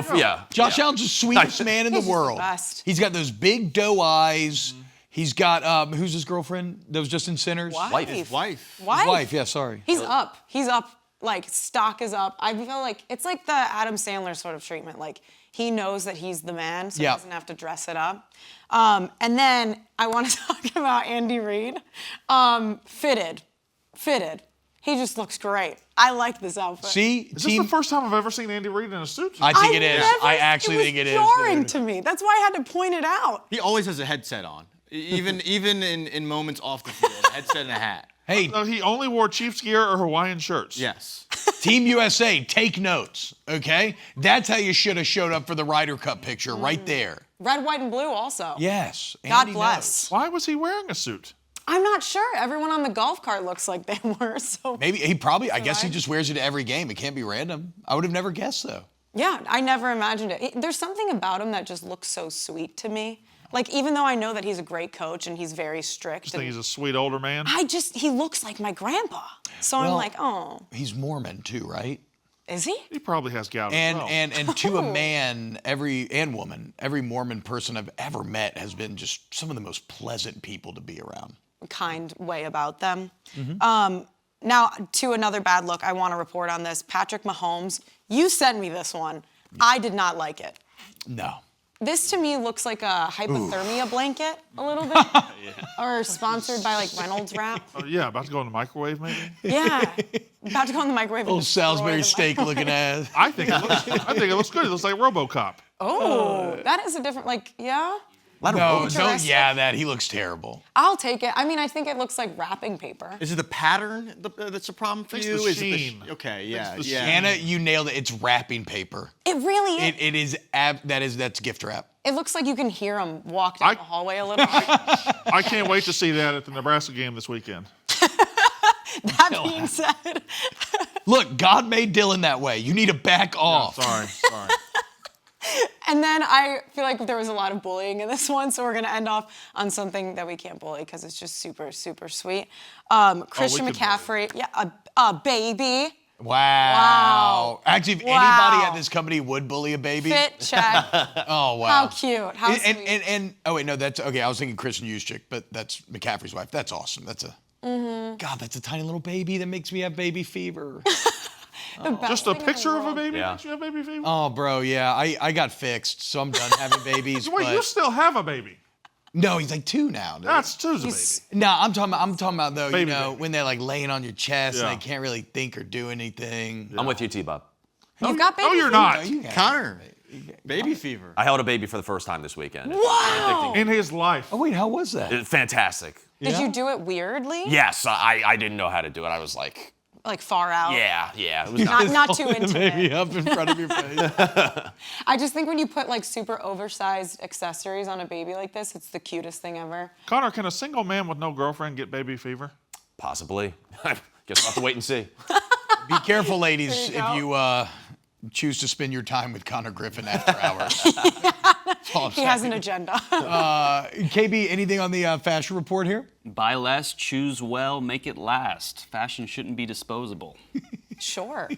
Josh yeah. Allen's the sweetest man in the He's just the world. best. He's got those big doe eyes. He's got who's his girlfriend that was just in Sinners? Wife. His wife. His wife. Yeah, sorry. He's up. He's up. Like stock is up. I feel like it's like the Adam Sandler sort of treatment. Like he knows that he's the man, so Yeah. he doesn't have to dress it up. And then I want to talk about Andy Reid. Fitted. He just looks great. I like this outfit. See, Is this the first time I've ever seen Andy Reid in a suit? I think it is. I actually think it is. It was jarring dude. to me. That's why I had to point it out. He always has a headset on. Even in moments off the field, a headset and a hat. Hey, No, he only wore Chiefs gear or Hawaiian shirts. Yes. Team USA, take notes, okay? That's how you should have showed up for the Ryder Cup picture right there. Red, white, and blue also. Yes. God Andy bless. Why was he wearing a suit? I'm not sure. Everyone on the golf cart looks like they were. So Maybe he probably, I guess he Right. just wears it to every game. It can't be random. I would have never guessed, though. yeah, I never imagined it. There's something about him that just looks so sweet to me. Like even though I know that he's a great coach and he's very strict, I think and he's a sweet older man. he looks like my grandpa. So I'm Well- like, oh, He's Mormon, too, right? is he? He probably has gout as And well. and to a man, and woman, every Mormon person I've ever met has been just some of the most pleasant people to be around. Kind way about them. Mm-hmm. Now to another bad look. I want to report on this. Patrick Mahomes. You sent me this one. I did not like it. No. This to me looks like a hypothermia blanket a little bit, or sponsored by like Reynolds Wrap. Oh, yeah, about to go in the microwave maybe? Yeah, about to go in the microwave. And Old destroy Salisbury the steak microwave. looking ass. I think it looks good. It looks like RoboCop. Oh, that is a different, like, yeah. No, Futuristic. don't that. He looks terrible. I'll take it. I mean, I think it looks like wrapping paper. Is it the pattern that's a problem for It's you? the Is it sheen. okay, yeah, It's the yeah. Anna, you nailed it. It's wrapping paper. It really is. It is that's gift wrap. It looks like you can hear him walk down I- the hallway a little bit. I can't wait to see that at the Nebraska game this weekend. That being said, Look, God made Dylan that way. You need to back off. Sorry. and then I feel like there was a lot of bullying in this one, so we're gonna end off on something that we can't bully because it's just super, super sweet. Christian could McCaffrey, yeah, a baby. Wow. Actually, if Wow. anybody at this company would bully a baby. Fit check. Oh, wow. How cute. How sweet. And oh, wait, no, that's okay. I was thinking Kristen Juszczyk, but that's McCaffrey's wife. That's awesome. That's a, God, that's a tiny little baby that makes me have baby fever. Just a picture of a baby Yeah. makes you have baby fever? Oh, bro, yeah. I got fixed, so I'm done having babies. Wait, but you still have a baby? no, he's like 2 now. Dude. That's two's a baby. No, I'm talking about though, Baby, you know, baby. when they're like laying on your chest Yeah. and they can't really think or do anything. I'm with you, T-Bob. You've got baby No, you're fever? not. No, you can't. Connor, baby fever. I held a baby for the first time this weekend. Wow. In his life. Oh, wait, how was that? It's fantastic. Did you do it weirdly? Yes, I didn't know how to do it. I was like, Like far out? yeah. It was not. Not too intimate. Baby up in front of your face. I just think when you put like super oversized accessories on a baby like this, it's the cutest thing ever. Connor, can a single man with no girlfriend get baby fever? Possibly. Guess we'll have to wait and see. Be careful, ladies, There if you you choose to spend your time with Connor Griffin after hours. That's all I'm He saying. has an agenda. KB, anything on the fashion report here? Buy less, choose well, make it last. Fashion shouldn't be disposable. Sure.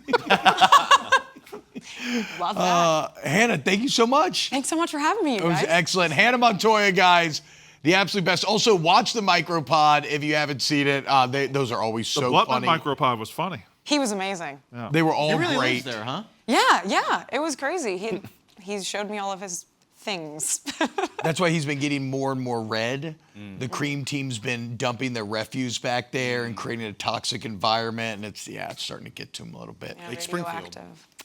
Love that. Hannah, thank you so much. Thanks so much for having me, you It was guys. excellent. Hannah Montoya, guys, the absolute best. Also, watch the Micropod if you haven't seen it. Those are always The so Blutman funny. micropod was funny. He was amazing. They were all He really great. lives there, huh? Yeah, it was crazy. He showed me all of his things. That's why he's been getting more and more red. The cream team's been dumping their refuse back there and creating a toxic environment, and it's starting to get to him a little bit. Yeah, radioactive.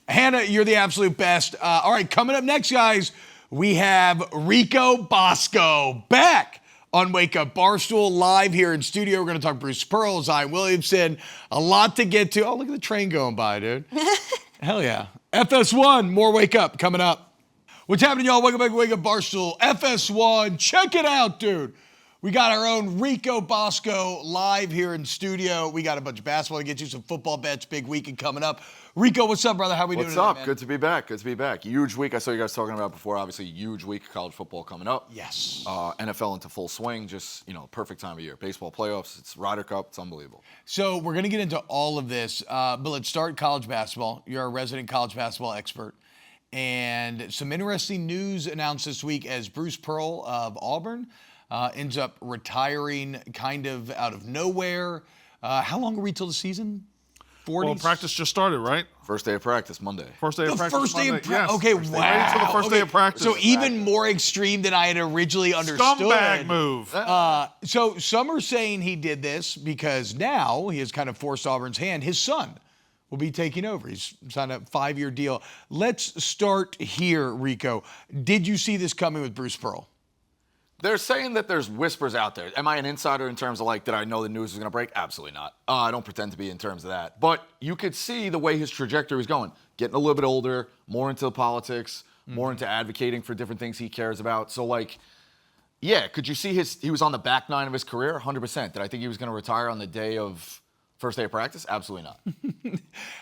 Hannah, you're the absolute best. All right, coming up next, guys, we have Rico Bosco back on Wake Up Barstool live here in studio. We're going to talk Bruce Pearl, Zion Williamson, a lot to get to. Oh, look at the train going by, dude. Hell yeah. FS1, more Wake Up coming up. What's happening, y'all? Welcome back to Wake Up Barstool. FS1, check it out, dude. We got our own Rico Bosco live here in studio. We got a bunch of basketball to get you, some football bets, big weekend coming up. Rico, what's up, brother? How we doing What's today, up? man? Good to be back. Good to be back. Huge week. I saw you guys talking about before. Obviously, huge week of college football coming up. Yes. NFL into full swing. Just perfect time of year. Baseball playoffs. It's Ryder Cup. It's unbelievable. So we're going to get into all of this, but let's start college basketball. You're a resident college basketball expert. And some interesting news announced this week as Bruce Pearl of Auburn ends up retiring kind of out of nowhere. How long are we till the season? 40s? Well, practice just started, right? First day of practice, Monday. First day The of practice. first day of Monday. practice. Yes. Okay, First day. wow. Wait until the first day of practice. So even more extreme than I had originally understood. Scumbag move. So some are saying he did this because now he has kind of forced Auburn's hand. His son will be taking over. He's signed a 5-year deal. Let's start here, Rico. Did you see this coming with Bruce Pearl? They're saying that there's whispers out there. Am I an insider in terms of did I know the news was going to break? Absolutely not. I don't pretend to be in terms of that. But you could see the way his trajectory is going. Getting a little bit older, more into politics, more into advocating for different things he cares about. So could you see he was on the back nine of his career? 100%. Did I think he was going to retire on the day of first day of practice? Absolutely not.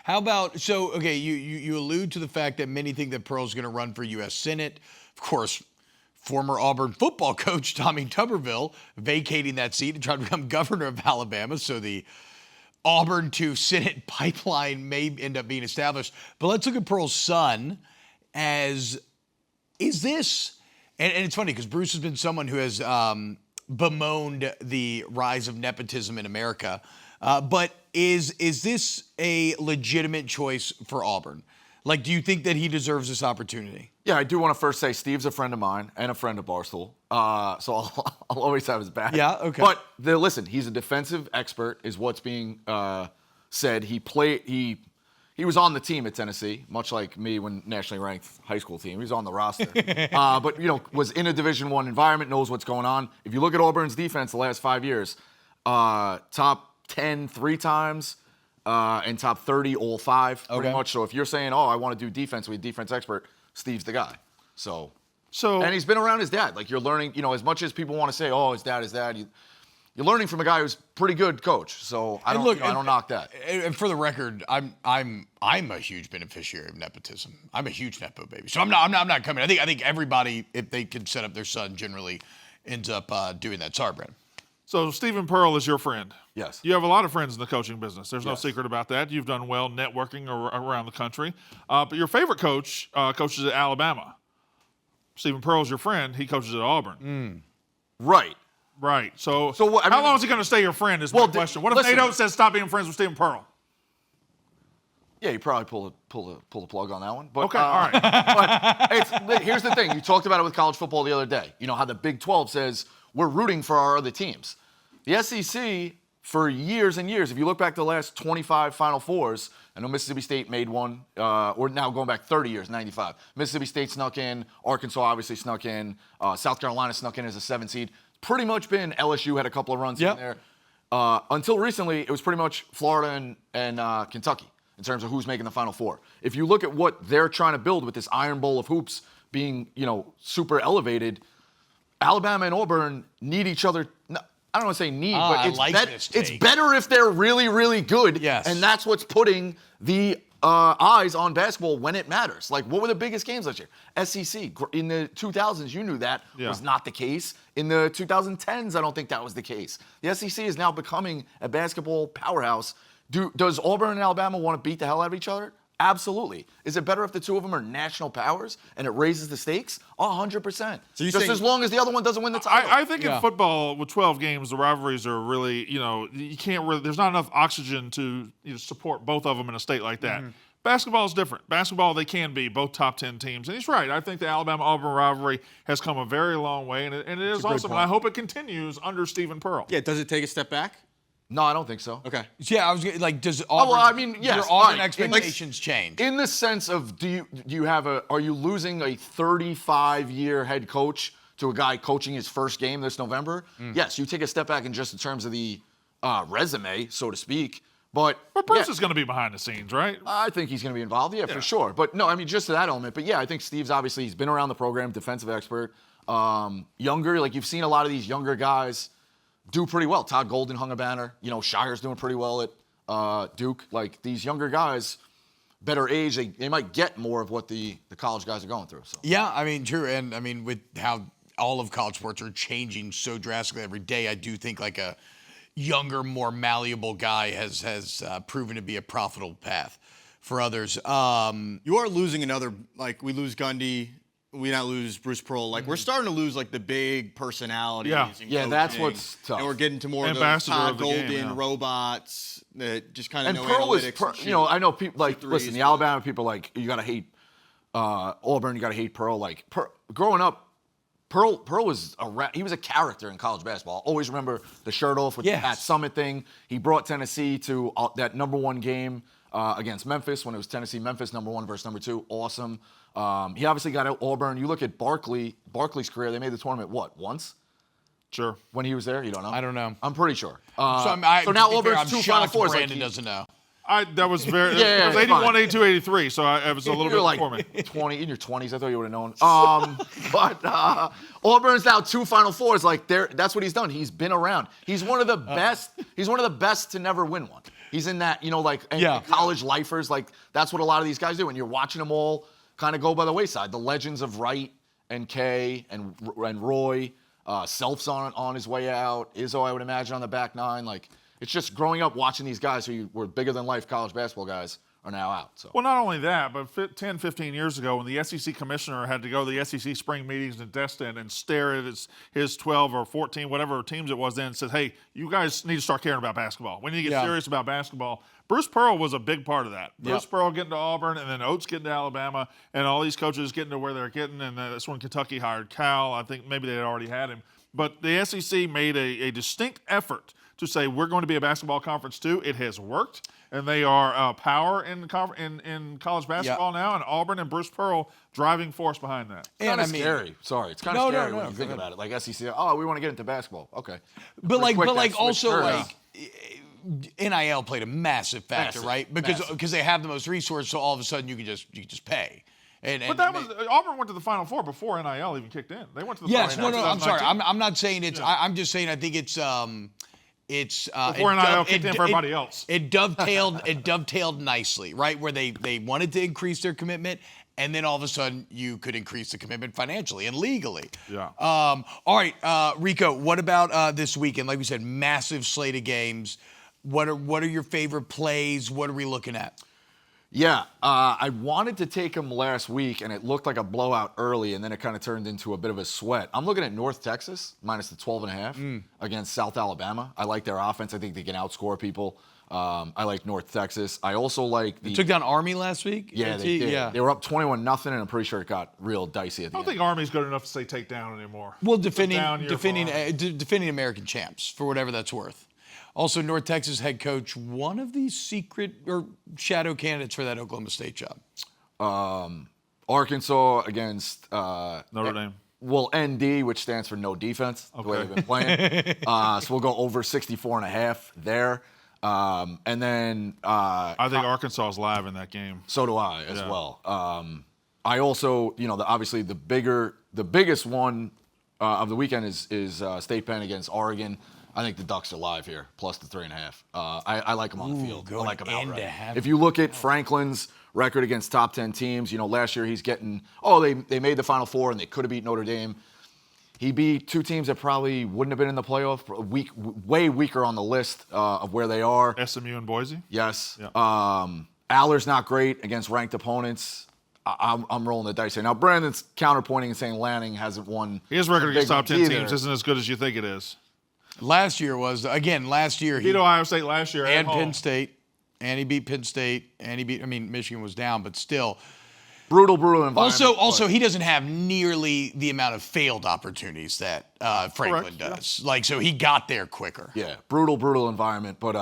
How about, you allude to the fact that many think that Pearl's going to run for U.S. Senate. Of course, former Auburn football coach Tommy Tuberville vacating that seat and trying to become governor of Alabama. So the Auburn to Senate pipeline may end up being established. But let's look at Pearl's son is this, and it's funny because Bruce has been someone who has bemoaned the rise of nepotism in America. But is this a legitimate choice for Auburn? Do you think that he deserves this opportunity? Yeah, I do want to first say Steve's a friend of mine and a friend of Barstool, so I'll always have his back. Yeah, okay. But listen, he's a defensive expert, is what's being said. He was on the team at Tennessee, much like me when nationally ranked high school team. He was on the roster, but was in a Division I environment, knows what's going on. If you look at Auburn's defense the last 5 years, top 10 3 times. And top 30 all 5, pretty much. So if you're saying, I want to do defense with a defense expert, Steve's the guy. So and he's been around his dad. You're learning, as much as people want to say, his dad, you're learning from a guy who's pretty good coach. So I don't knock that. And for the record, I'm a huge beneficiary of nepotism. I'm a huge nepo baby. So I'm not coming. I think everybody, if they can set up their son, generally ends up doing that. Sorry, Brandon. So Stephen Pearl is your friend. Yes. You have a lot of friends in the coaching business. There's no Yes. secret about that. You've done well networking around the country. But your favorite coach coaches at Alabama. Stephen Pearl's your friend. He coaches at Auburn. Right. Right. So what- I how mean- long is he going to stay your friend is Well, my question. What if listen. Nate Oates says stop being friends with Stephen Pearl? Yeah, you probably pull the plug on that one. But, Okay, all right. But here's the thing. You talked about it with college football the other day. You know how the Big 12 says we're rooting for our other teams. The SEC, for years and years, if you look back to the last 25 Final Fours, I know Mississippi State made one, or now going back 30 years, 95. Mississippi State snuck in. Arkansas obviously snuck in. South Carolina snuck in as a 7 seed. Pretty much been LSU had a couple of runs in there. Until recently, it was pretty much Florida and Kentucky in terms of who's making the Final Four. If you look at what they're trying to build with this Iron Bowl of hoops being, super elevated, Alabama and Auburn need each other. No, I don't want to say need, but I it's, like this it's take. better if they're really, really good. Yes. And that's what's putting the eyes on basketball when it matters. Like, what were the biggest games last year? SEC. In the 2000s, you knew that was not the case. In the 2010s, I don't think that was the case. The SEC is now becoming a basketball powerhouse. Does Auburn and Alabama want to beat the hell out of each other? Absolutely. Is it better if the two of them are national powers and it raises the stakes? 100%. So you're just saying- as long as the other one doesn't win the title. I think in football with 12 games, the rivalries are really, you can't really. There's not enough oxygen to support both of them in a state like that. Basketball is different. Basketball, they can be both top 10 teams, and he's right. I think the Alabama-Auburn rivalry has come a very long way, and it is awesome. And I hope it continues under Stephen Pearl. Yeah, does it take a step back? No, I don't think so. Okay. Yeah, I was gonna, like, does Auburn, well, I mean, yes, your Auburn right. expectations change? In the sense of, are you losing a 35-year head coach to a guy coaching his first game this November? Yes, you take a step back in just in terms of the resume, so to speak. But Bruce is going to be behind the scenes, right? I think he's going to be involved, for sure. But no, I mean, just to that element. But yeah, I think Steve's obviously, he's been around the program, defensive expert. Younger, like you've seen a lot of these younger guys do pretty well. Todd Golden hung a banner. Shire's doing pretty well at Duke. Like these younger guys, better age, they might get more of what the college guys are going through. So. Yeah, I mean, true. And I mean, with how all of college sports are changing so drastically every day, I do think like a younger, more malleable guy has proven to be a profitable path for others. You are losing another, like we lose Gundy, we not lose Bruce Pearl. Like we're starting to lose like the big personalities. Yeah. and Yeah, that's coaching. what's tough. And we're getting to more of those Ambassador Todd of the game, Golden yeah. robots that just kind of And know Pearl is, analytics. and shoot. I know people like, shoot listen, threes, the but- Alabama people like, you got to hate Auburn, you got to hate Pearl. Like, growing up, Pearl was he was a character in college basketball. Always remember the shirt off with Yes. that Summit thing. He brought Tennessee to that #1 game against Memphis when it was Tennessee-Memphis, #1 versus #2. Awesome. He obviously got out Auburn. You look at Barkley's career, they made the tournament, once? Sure. When he was there? You don't know? I don't know. I'm pretty sure. So So to now be fair, Auburn's I'm 2 Final shocked Fours. Brandon doesn't know. That was very. Yeah, it was it's 81, fine. 82, 83. So it was a little You're bit like before me. 20 in your 20s. I thought you would have known. But Auburn's now 2 Final Fours. Like that's what he's done. He's been around. He's one of the best. He's one of the best to never win one. He's in that, and college lifers. Like that's what a lot of these guys do. And you're watching them all kind of go by the wayside. The legends of Wright and Kay and Roy. Self's on his way out. Izzo, I would imagine, on the back nine. Like it's just growing up watching these guys who were bigger than life college basketball guys are now out. So. Well, not only that, but 10, 15 years ago, when the SEC commissioner had to go to the SEC spring meetings in Destin and stare at his 12 or 14, whatever teams it was then, and said, hey, you guys need to start caring about basketball. We need to get serious about basketball. Bruce Pearl was a big part of that. Bruce Pearl getting to Auburn, and then Oates getting to Alabama, and all these coaches getting to where they're getting, and that's when Kentucky hired Cal. I think maybe they had already had him. But the SEC made a distinct effort to say we're going to be a basketball conference too. It has worked, and they are power in college basketball now. And Auburn and Bruce Pearl driving force behind that. It's kind of scary. Sorry, it's kind of scary when you go think ahead. about it. Like SEC, oh, we want to get into basketball. Okay, But Pretty quick, that like switch also turns. like NIL played a massive factor, Massive, right? Because they have the most resources, so all of a sudden you can just pay. But that was Auburn went to the Final Four before NIL even kicked in. They went to the yes, Final Four. no, I'm sorry. 2019. I'm not saying it's. Yeah. I'm just saying I think it's Before NIL kicked in for everybody else. It dovetailed nicely, right? Where they wanted to increase their commitment and then all of a sudden you could increase the commitment financially and legally. Yeah. All right, Rico, what about this weekend? Like we said, massive slate of games. What are your favorite plays? What are we looking at? Yeah, I wanted to take him last week, and it looked like a blowout early, and then it kind of turned into a bit of a sweat. I'm looking at North Texas, minus the 12.5 against South Alabama. I like their offense. I think they can outscore people. I like North Texas. I also like They took down Army last week? Yeah, they did. Yeah. They were up 21-0, and I'm pretty sure it got real dicey at the I end. don't think Army's good enough to say take down anymore. Well, Defending defending American champs, for whatever that's worth. Also, North Texas head coach, one of these secret or shadow candidates for that Oklahoma State job. Arkansas against Notre Dame. Well, ND, which stands for no defense, the way they've been playing. So we'll go over 64.5 there. And then I think Arkansas is live in that game. so do I as well. I also, obviously the biggest one of the weekend is State Penn against Oregon. I think the Ducks are live here, plus the 3.5. I like them on the field. I like them outright. If you look at Franklin's record against top 10 teams, last year he's getting, they made the Final Four and they could have beat Notre Dame. He beat two teams that probably wouldn't have been in the playoff, way weaker on the list of where they are. SMU and Boise? Yes. Yeah. Aller's not great against ranked opponents. I'm rolling the dice here. Now, Brandon's counterpointing and saying Lanning hasn't won. His record against top 10 either. teams isn't as good as you think it is. Last year he Beat Ohio State last year and at home. Penn State, and he beat Penn State, and Michigan was down, but still. Brutal environment. Also, he doesn't have nearly the amount of failed opportunities that Franklin does. Yeah. So he got there quicker. Yeah, brutal environment, but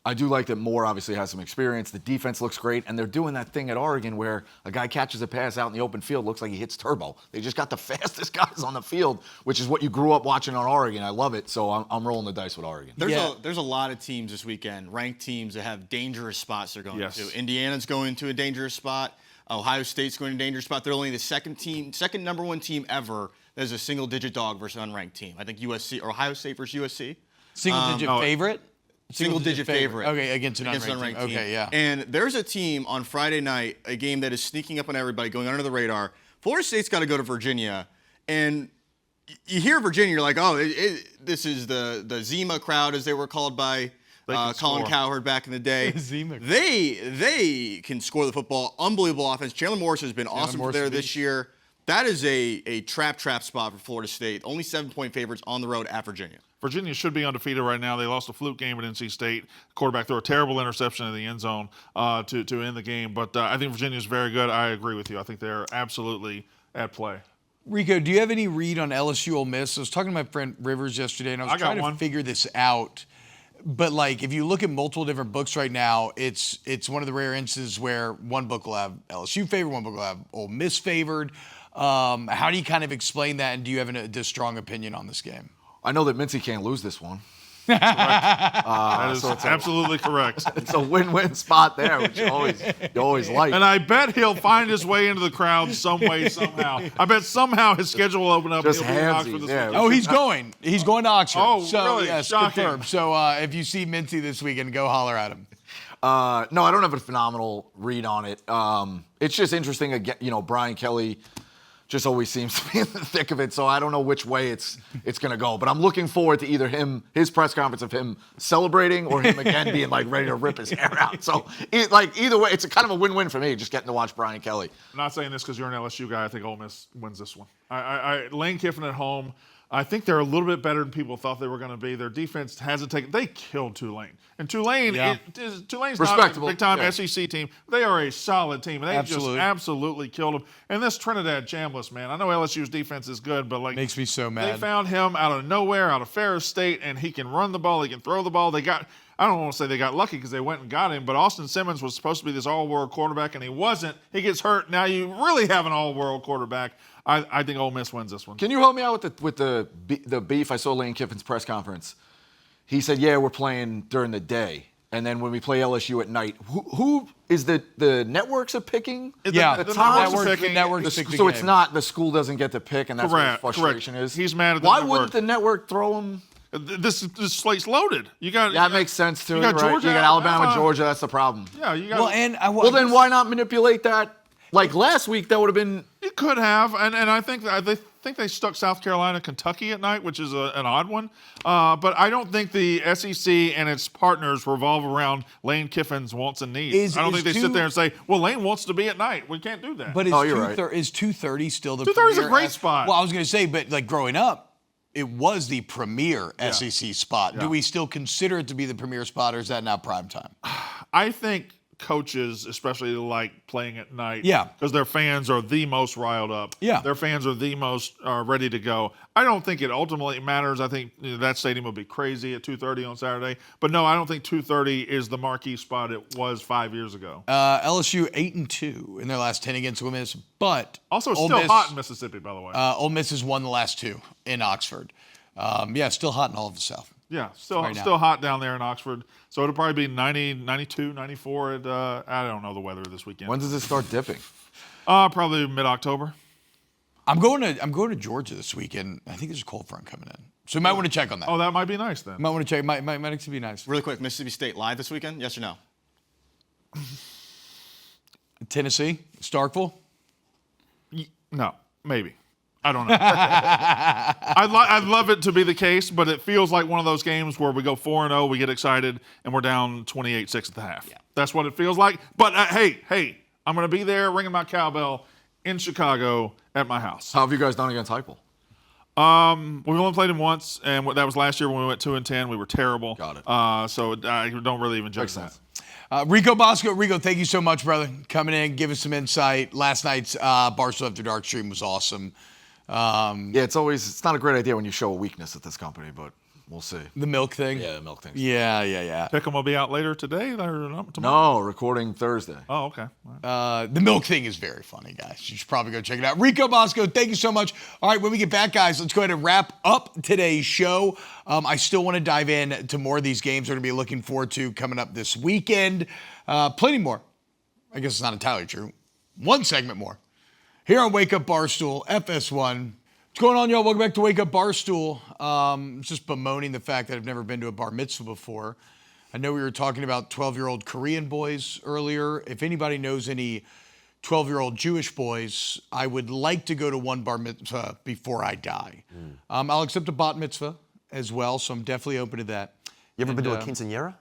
I do like that Moore obviously has some experience. The defense looks great, and they're doing that thing at Oregon where a guy catches a pass out in the open field, looks like he hits turbo. They just got the fastest guys on the field, which is what you grew up watching on Oregon. I love it, so I'm rolling the dice with Oregon. There's a lot of teams this weekend, ranked teams that have dangerous spots they're going to. Indiana's going to a dangerous spot. Ohio State's going to a dangerous spot. They're only the second number one team ever that is a single-digit dog versus an unranked team. I think USC or Ohio State versus USC. Single-digit favorite? Single-digit favorite. Okay, against an unranked team. Okay, yeah. And there's a team on Friday night, a game that is sneaking up on everybody, going under the radar. Florida State's got to go to Virginia. And you hear Virginia, you're like, this is the Zima crowd, as they were called by Colin Cowherd back in the day. They can score the football. Unbelievable offense. Chandler Morris has been awesome there this year. That is a trap spot for Florida State. Only 7-point favorites on the road at Virginia. Virginia should be undefeated right now. They lost a fluke game at NC State. Quarterback threw a terrible interception in the end zone to end the game. But I think Virginia's very good. I agree with you. I think they're absolutely at play. Rico, do you have any read on LSU Ole Miss? I was talking to my friend Rivers yesterday, and I was trying to figure this out. But, if you look at multiple different books right now, it's one of the rare instances where one book will have LSU favored, one book will have Ole Miss favored. How do you kind of explain that, and do you have a strong opinion on this game? I know that Mincy can't lose this one. That is absolutely correct. It's a win-win spot there, which you always like. And I bet he'll find his way into the crowd some way, somehow. I bet somehow his schedule will open up. Just and he'll be in Oxford this weekend. Oh, he's going. He's going to Oxford. Oh, so, really? Yes, Shocking. confirmed. So if you see Mincy this weekend, go holler at him. No, I don't have a phenomenal read on it. It's just interesting. Brian Kelly just always seems to be in the thick of it, so I don't know which way it's going to go. But I'm looking forward to either his press conference of him celebrating or him again being ready to rip his hair out. So either way, it's kind of a win-win for me, just getting to watch Brian Kelly. I'm not saying this because you're an LSU guy. I think Ole Miss wins this one. Lane Kiffin at home. I think they're a little bit better than people thought they were going to be. Their defense hasn't taken. They killed Tulane, and Tulane's not a big-time SEC team. They are a solid team, and they just absolutely killed them. And this Trinidad Chambliss, man, I know LSU's defense is good, but makes me so mad. They found him out of nowhere, out of Ferris State, and he can run the ball, he can throw the ball. I don't want to say they got lucky because they went and got him, but Austin Simmons was supposed to be this all-world quarterback, and he wasn't. He gets hurt. Now you really have an all-world quarterback. I think Ole Miss wins this one. Can you help me out with the beef? I saw Lane Kiffin's press conference. He said, "Yeah, we're playing during the day, and then when we play LSU at night, who is the networks are picking? The networks are picking. So it's not the school doesn't get to pick, and that's what his frustration is. He's mad at the Why network. wouldn't the network throw him? This slate's loaded. That makes sense too. You got Georgia, you got Alabama, Georgia. That's the problem. Yeah, you got. Well, then why not manipulate that? Like last week, that would have been. It could have, and I think they stuck South Carolina, Kentucky at night, which is an odd one. But I don't think the SEC and its partners revolve around Lane Kiffin's wants and needs. I don't think they sit there and say, "Well, Lane wants to be at night. We can't do that." But is, is 2:30 still the 2:30 is a premier great spot. Well, I was going to say, but like growing up, it was the premier SEC spot. Yeah. Do we still consider it to be the premier spot, or is that now prime time? I think coaches especially like playing at night. Yeah. Because their fans are the most riled up. Yeah. Their fans are the most ready to go. I don't think it ultimately matters. I think that stadium will be crazy at 2:30 on Saturday. But no, I don't think 2:30 is the marquee spot it was 5 years ago. LSU 8-2 in their last 10 against Ole Miss, but Also, it's Ole still Miss, hot in Mississippi, by the way. Ole Miss has won the last 2 in Oxford. Still hot in all of the South. Yeah, still right now. still hot down there in Oxford. So it'll probably be 90, 92, 94 at, I don't know the weather this weekend. When does it start dipping? Probably mid-October. I'm going to Georgia this weekend. I think there's a cold front coming in, so you might want to check on that. Oh, that might be nice then. Might want to check. Might actually be nice. Really quick, Mississippi State live this weekend? Yes or no? Tennessee, Starkville. No, maybe. I don't know. I'd love it to be the case, but it feels like one of those games where we go 4-0, we get excited, and we're down 28-6 at the half. Yeah. That's what it feels like. But hey, I'm going to be there ringing my cowbell in Chicago at my house. How have you guys done against Heupel? We've only played him once, and that was last year when we went 2-10. We were terrible. Got it. So I don't really even judge that. Rico Bosco, Rico, thank you so much, brother. Coming in, give us some insight. Last night's Barstool After Dark stream was awesome. It's not a great idea when you show a weakness at this company, but we'll see. The milk thing? Yeah, the milk thing. Yeah. Pick'em will be out later today or tomorrow? No, recording Thursday. Oh, okay. All right. The milk thing is very funny, guys. You should probably go check it out. Rico Bosco, thank you so much. All right, when we get back, guys, let's go ahead and wrap up today's show. I still want to dive in to more of these games we're going to be looking forward to coming up this weekend. Plenty more. I guess it's not entirely true. One segment more. Here on Wake Up Barstool, FS1. What's going on, y'all? Welcome back to Wake Up Barstool. Just bemoaning the fact that I've never been to a bar mitzvah before. I know we were talking about 12-year-old Korean boys earlier. If anybody knows any 12-year-old Jewish boys, I would like to go to one bar mitzvah before I die. I'll accept a bat mitzvah as well, so I'm definitely open to that. You ever been to a quinceañera?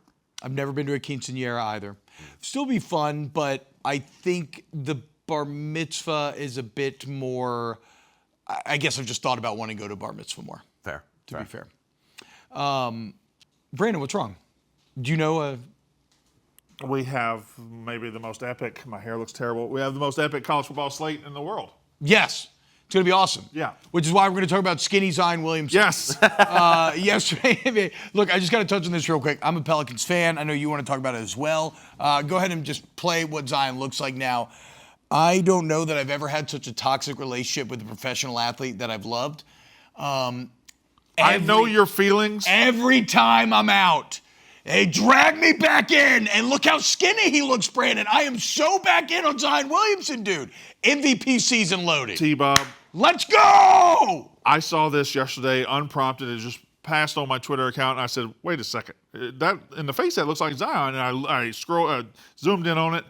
I've never been to a quinceañera either. Still be fun, but I think the bar mitzvah is a bit more. I guess I've just thought about wanting to go to bar mitzvah more. Fair. To be fair. Brandon, what's wrong? Do you know We have maybe the most epic, my hair looks terrible, we have the most epic college football slate in the world. Yes. It's going to be awesome. Yeah. Which is why we're going to talk about skinny Zion Williamson. Yes. Yesterday, look, I just got to touch on this real quick. I'm a Pelicans fan. I know you want to talk about it as well. Go ahead and just play what Zion looks like now. I don't know that I've ever had such a toxic relationship with a professional athlete that I've loved. I know your feelings. Every time I'm out, they drag me back in, and look how skinny he looks, Brandon. I am so back in on Zion Williamson, dude. MVP season loaded. T-Bob. Let's go! I saw this yesterday unprompted. It just passed on my Twitter account, and I said, wait a second. That in the face, that looks like Zion. And I zoomed in on it.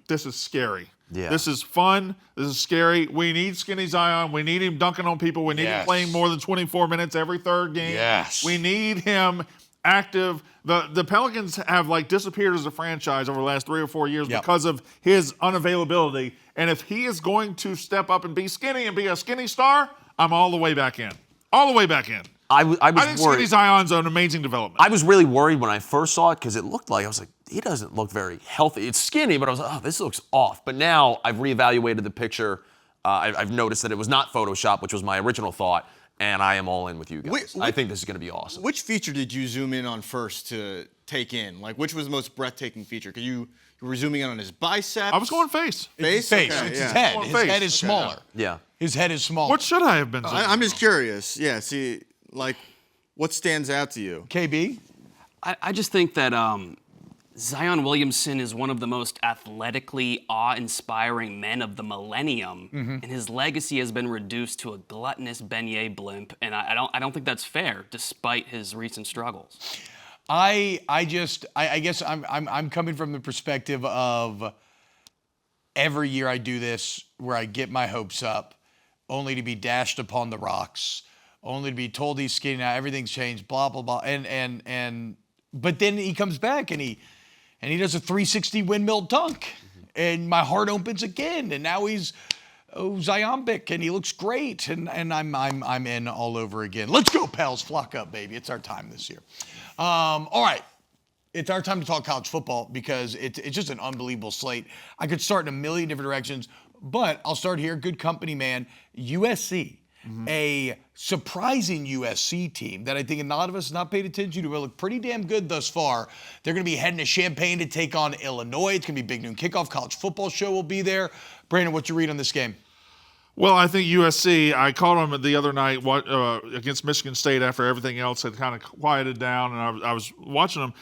This is scary. Yeah. This is fun. This is scary. We need skinny Zion. We need him dunking on people. We need him playing more than 24 minutes every third game. Yes. We need him active. The Pelicans have disappeared as a franchise over the last 3 or 4 years because of his unavailability. And if he is going to step up and be skinny and be a skinny star, I'm all the way back in. All the way back in. I was I think worried. skinny Zion's an amazing development. I was really worried when I first saw it because it looked like, I was like, he doesn't look very healthy. It's skinny, but I was like, oh, this looks off. But now I've reevaluated the picture. I've noticed that it was not Photoshop, which was my original thought, and I am all in with you guys. I think this is going to be awesome. Which feature did you zoom in on first to take in? Which was the most breathtaking feature? Because you were zooming in on his biceps. I was going face. Face? Face. Okay, It's yeah. his head. Well, His face. head is smaller. Yeah. His head is smaller. What should I have been zooming I'm just on? curious. Yeah, see, what stands out to you? KB? I just think that Zion Williamson is one of the most athletically awe-inspiring men of the millennium, and his legacy has been reduced to a gluttonous beignet blimp, and I don't think that's fair, despite his recent struggles. I guess I'm coming from the perspective of every year I do this where I get my hopes up only to be dashed upon the rocks, only to be told he's skinny now, everything's changed, blah, blah, blah. But then he comes back and he does a 360 windmill dunk. And my heart opens again. And now he's Ziombic and he looks great. And I'm in all over again. Let's go, Pels. Flock up, baby. It's our time this year. All right. It's our time to talk college football because it's just an unbelievable slate. I could start in a million different directions, but I'll start here. Good company, man. USC, a surprising USC team that I think a lot of us have not paid attention to. Will look pretty damn good thus far. They're going to be heading to Champaign to take on Illinois. It's going to be big noon kickoff. College football show will be there. Brandon, what's your read on this game? Well, I think USC, I called them the other night against Michigan State after everything else had kind of quieted down, and I was watching them.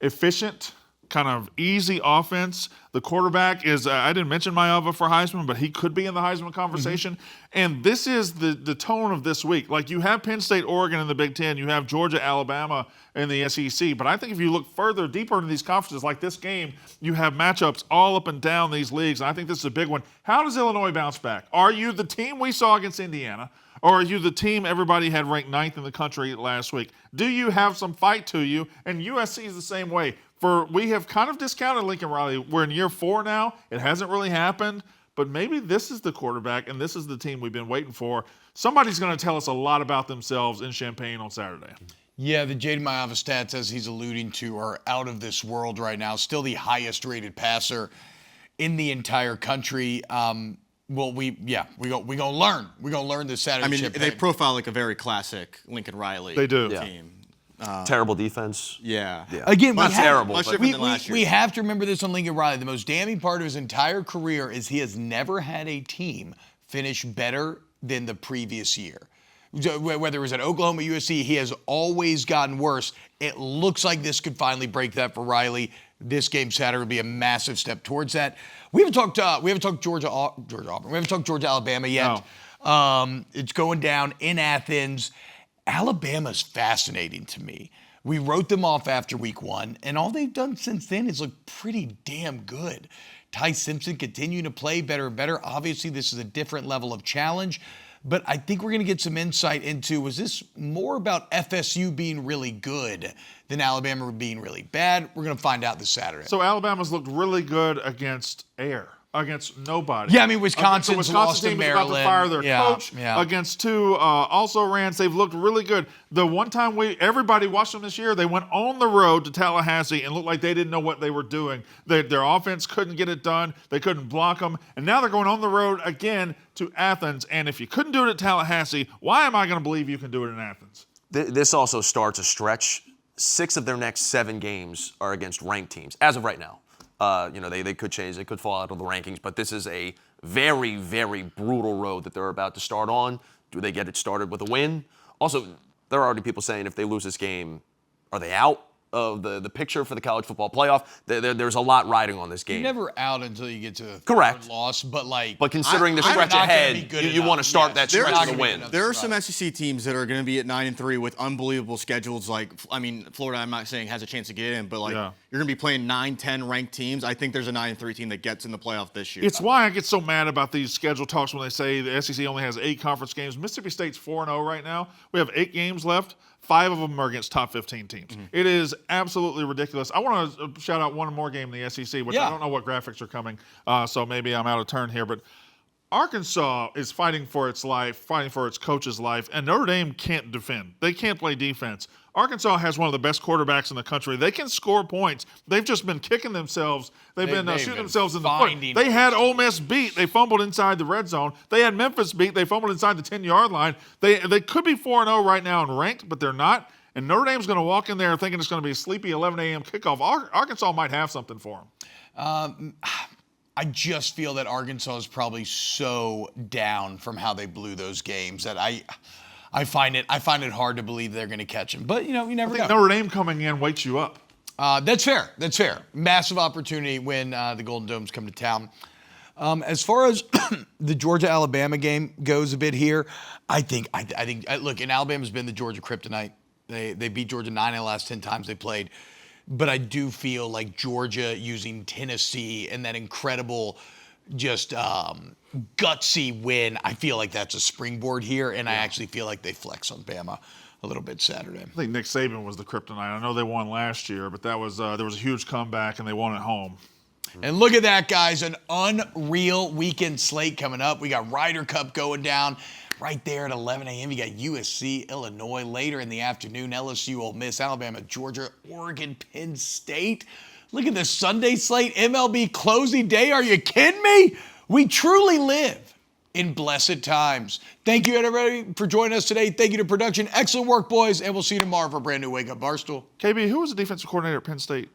Efficient, kind of easy offense. The quarterback is, I didn't mention Maeva for Heisman, but he could be in the Heisman conversation. And this is the tone of this week. Like, you have Penn State, Oregon in the Big Ten. You have Georgia, Alabama in the SEC. But I think if you look further, deeper into these conferences, like this game, you have matchups all up and down these leagues. And I think this is a big one. How does Illinois bounce back? Are you the team we saw against Indiana? Or are you the team everybody had ranked 9th in the country last week? Do you have some fight to you? And USC is the same way. We have kind of discounted Lincoln Riley. We're in year 4 now. It hasn't really happened. But maybe this is the quarterback, and this is the team we've been waiting for. Somebody's going to tell us a lot about themselves in Champaign on Saturday. Yeah, the Jaden Maeva stats, as he's alluding to, are out of this world right now. Still the highest-rated passer in the entire country. Well, we gonna learn. We're gonna learn this Saturday. I mean, Champaign. they profile like a very classic Lincoln Riley They do. team. Terrible defense. Yeah. Again, Much terrible, Much but- different than last year. we have to remember this on Lincoln Riley. The most damning part of his entire career is he has never had a team finish better than the previous year. Whether it was at Oklahoma, USC, he has always gotten worse. It looks like this could finally break that for Riley. This game Saturday will be a massive step towards that. We haven't talked Georgia Auburn. We haven't talked Georgia Alabama yet. No. It's going down in Athens. Alabama's fascinating to me. We wrote them off after week 1, and all they've done since then is look pretty damn good. Ty Simpson continuing to play better and better. Obviously, this is a different level of challenge, but I think we're going to get some insight into, was this more about FSU being really good than Alabama being really bad? We're going to find out this Saturday. So Alabama's looked really good against against nobody. Yeah, I mean, Wisconsin's Wisconsin lost to team was about to Maryland. fire their Yeah, coach yeah. against 2 also-rans. They've looked really good. The one time everybody watched them this year, they went on the road to Tallahassee and looked like they didn't know what they were doing. Their offense couldn't get it done. They couldn't block them. And now they're going on the road again to Athens. And if you couldn't do it at Tallahassee, why am I going to believe you can do it in Athens? This also starts a stretch. 6 of their next 7 games are against ranked teams, as of right now. They could change. They could fall out of the rankings, but this is a very, very brutal road that they're about to start on. Do they get it started with a win? Also, there are already people saying if they lose this game, are they out of the picture for the college football playoff? There's a lot riding on this game. You're never out until you get to Correct. third loss, but considering the I'm stretch not gonna ahead, be good you enough. want to start Yes. that They're stretch not with a gonna be win. enough. There are some SEC teams that are going to be at 9-3 with unbelievable schedules. Florida, I'm not saying has a chance to get in, but you're going to be playing 9-10 ranked teams. I think there's a 9-3 team that gets in the playoff this year. It's why I get so mad about these schedule talks when they say the SEC only has 8 conference games. Mississippi State's 4-0 right now. We have 8 games left. 5 of them are against top 15 teams. It is absolutely ridiculous. I want to shout out one more game in the SEC, which I don't know what graphics are coming, so maybe I'm out of turn here. But Arkansas is fighting for its life, fighting for its coach's life, and Notre Dame can't defend. They can't play defense. Arkansas has one of the best quarterbacks in the country. They can score points. They've just been kicking themselves. They've been shooting themselves in the foot. They had Ole Miss beat. They fumbled inside the red zone. They had Memphis beat. They fumbled inside the 10-yard line. They could be 4-0 right now and ranked, but they're not. And Notre Dame's going to walk in there thinking it's going to be a sleepy 11 a.m. kickoff. Arkansas might have something for them. I just feel that Arkansas is probably so down from how they blew those games that I find it hard to believe they're going to catch him. But, you never know. Notre Dame coming in wakes you up. That's fair. That's fair. Massive opportunity when the Golden Domes come to town. As far as the Georgia-Alabama game goes a bit here, I think, look, and Alabama's been the Georgia kryptonite. They beat Georgia 9 of the last 10 times they played. But I do feel like Georgia using Tennessee and that incredible just gutsy win. I feel like that's a springboard here, and I actually feel like they flex on Bama a little bit Saturday. I think Nick Saban was the kryptonite. I know they won last year, but that was there was a huge comeback, and they won at home. And look at that, guys. An unreal weekend slate coming up. We got Ryder Cup going down right there at 11 a.m. You got USC, Illinois later in the afternoon. LSU, Ole Miss, Alabama, Georgia, Oregon, Penn State. Look at the Sunday slate. MLB closing day. Are you kidding me? We truly live in blessed times. Thank you, everybody, for joining us today. Thank you to production. Excellent work, boys. And we'll see you tomorrow for a brand new Wake Up Barstool. KB, who was the defensive coordinator at Penn State?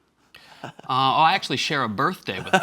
I actually share a birthday with him.